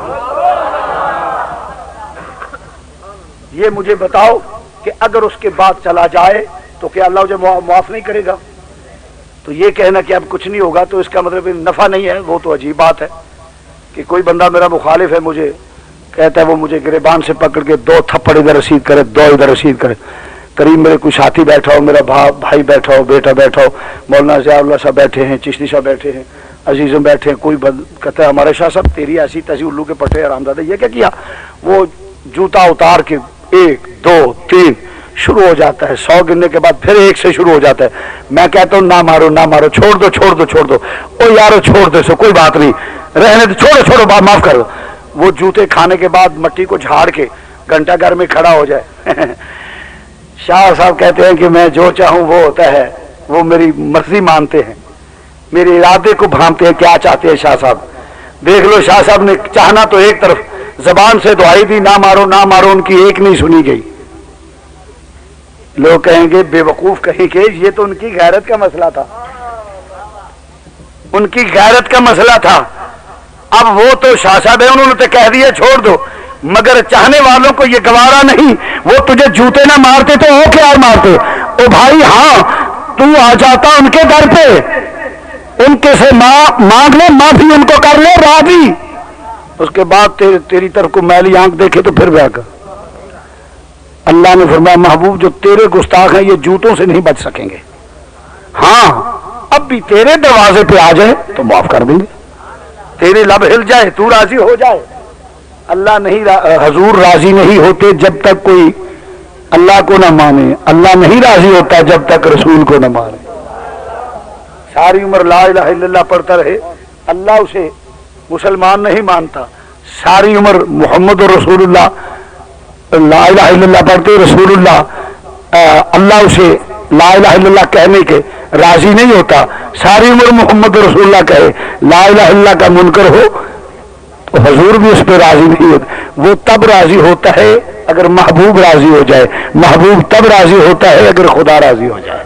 یہ مجھے بتاؤ کہ اگر اس کے بعد چلا جائے تو کیا اللہ مجھے معاف نہیں کرے گا؟ تو یہ کہنا کہ اب کچھ نہیں ہوگا تو اس کا مطلب نفع نہیں ہے، وہ تو عجیب بات ہے کہ کوئی بندہ میرا مخالف ہے، مجھے کہتا ہے وہ مجھے گریبان سے پکڑ کے 2 تھپڑ ادھر رسید کرے 2 ادھر رسید کرے. قریب میرے کوئی ساتھی بیٹھا ہو، میرا بھائی بیٹھا ہو، بیٹا بیٹھا ہو، مولانا ضیاء اللہ صاحب بیٹھے ہیں، چشتی صاحب بیٹھے ہیں، عزیزم بیٹھے ہیں، کوئی کہتا ہے ہمارے شاہ صاحب تیری ایسی تیسی الو کے پٹھے حرامزادہ. یہ کیا کیا؟ وہ جوتا اتار کے 1 2 3 شروع ہو جاتا ہے، 100 گننے کے بعد پھر 1 سے شروع ہو جاتا ہے. میں کہتا ہوں نہ مارو نہ مارو، چھوڑ دو چھوڑ دو چھوڑ دو. او یارو چھوڑ دو، سو کوئی بات نہیں، رہنے دو، چھوڑو چھوڑو، معاف کر دو. وہ جوتے کھانے کے بعد مٹی کو جھاڑ کے گھنٹہ گھر میں کھڑا ہو جائے. شاہ صاحب کہتے ہیں کہ میں جو چاہوں وہ ہوتا ہے، وہ میری مرضی مانتے ہیں، میرے ارادے کو بھانتے ہیں. کیا چاہتے ہیں شاہ صاحب؟ دیکھ لو شاہ صاحب نے چاہنا تو ایک طرف، زبان سے دعائی دی نہ مارو نہ مارو، ان کی ایک نہیں سنی گئی. لوگ کہیں گے بے وقوف کہیں کہ یہ تو ان کی غیرت کا مسئلہ تھا، ان کی غیرت کا مسئلہ تھا. اب وہ تو شاہ صاحب ہے، انہوں نے تو کہہ دیا چھوڑ دو، مگر چاہنے والوں کو یہ گوارا نہیں. وہ تجھے جوتے نہ مارتے تو وہ کیا مارتے؟ او بھائی ہاں تو آ جاتا ان کے در پہ، ان کے سے مانگ لے معافی، ان کو کر لے راضی، اس کے بعد تیری طرف کو میلی آنکھ دیکھے تو پھر بیٹھ کر. اللہ نے فرمایا محبوب جو تیرے گستاخ ہیں یہ جوتوں سے نہیں بچ سکیں گے. ہاں اب بھی تیرے دروازے پہ آ جائے تو معاف کر دیں گے، تیرے لب ہل جائے تو راضی ہو جائے. اللہ نہیں، حضور راضی نہیں ہوتے جب تک کوئی اللہ کو نہ مانے، اللہ نہیں راضی ہوتا جب تک رسول کو نہ مانے. ساری عمر لا الہ الا اللہ پڑھتا رہے، اللہ اسے مسلمان نہیں مانتا. ساری عمر محمد رسول اللہ لا الہ الا اللہ پڑھتے، رسول اللہ اسے لا الہ الا اللہ کہنے کے راضی نہیں ہوتا. ساری عمر محمد رسول اللہ کہے، لا الہ الا اللہ کا منکر ہو تو حضور بھی اس پہ راضی نہیں ہوتا. وہ تب راضی ہوتا ہے اگر محبوب راضی ہو جائے، محبوب تب راضی ہوتا ہے اگر خدا راضی ہو جائے.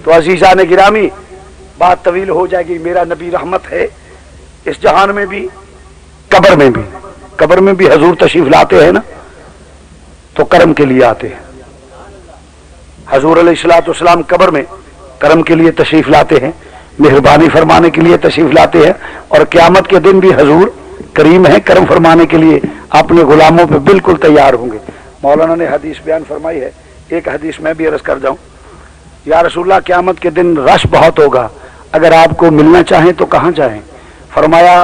تو عزیزان گرامی بات طویل ہو جائے گی. میرا نبی رحمت ہے اس جہان میں بھی قبر میں بھی. قبر میں بھی حضور تشریف لاتے ہیں نا تو کرم کے لیے آتے ہیں. حضور علیہ الصلوۃ والسلام قبر میں کرم کے لیے تشریف لاتے ہیں، مہربانی فرمانے کے لیے تشریف لاتے ہیں. اور قیامت کے دن بھی حضور کریم ہیں، کرم فرمانے کے لیے اپنے غلاموں پہ بالکل تیار ہوں گے. مولانا نے حدیث بیان فرمائی ہے، ایک حدیث میں بھی عرض کر جاؤں. یا رسول اللہ قیامت کے دن رش بہت ہوگا، اگر آپ کو ملنا چاہیں تو کہاں جائیں؟ فرمایا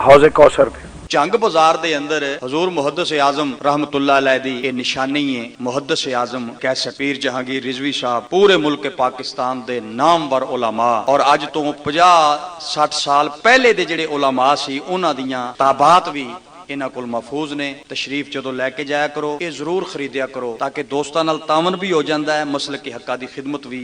حوض کوثر پہ. جنگ بازار دے اندر حضور محدث اعظم رحمت اللہ علیہ دی یہ نشانی ہے. محدث اعظم کیسے پیر جہانگیر رضوی صاحب پورے ملک پاکستان دے نامور علماء، اور اج تو 50-60 سال پہلے دے جڑے علماء سی انہاں دیاں تابعات بھی انہاں کول محفوظ نے. تشریف جدو لے کے جایا کرو، یہ ضرور خریدیا کرو تاکہ دوستاں نال تعاون بھی ہو جاندا ہے، مسلک حقاں دی خدمت بھی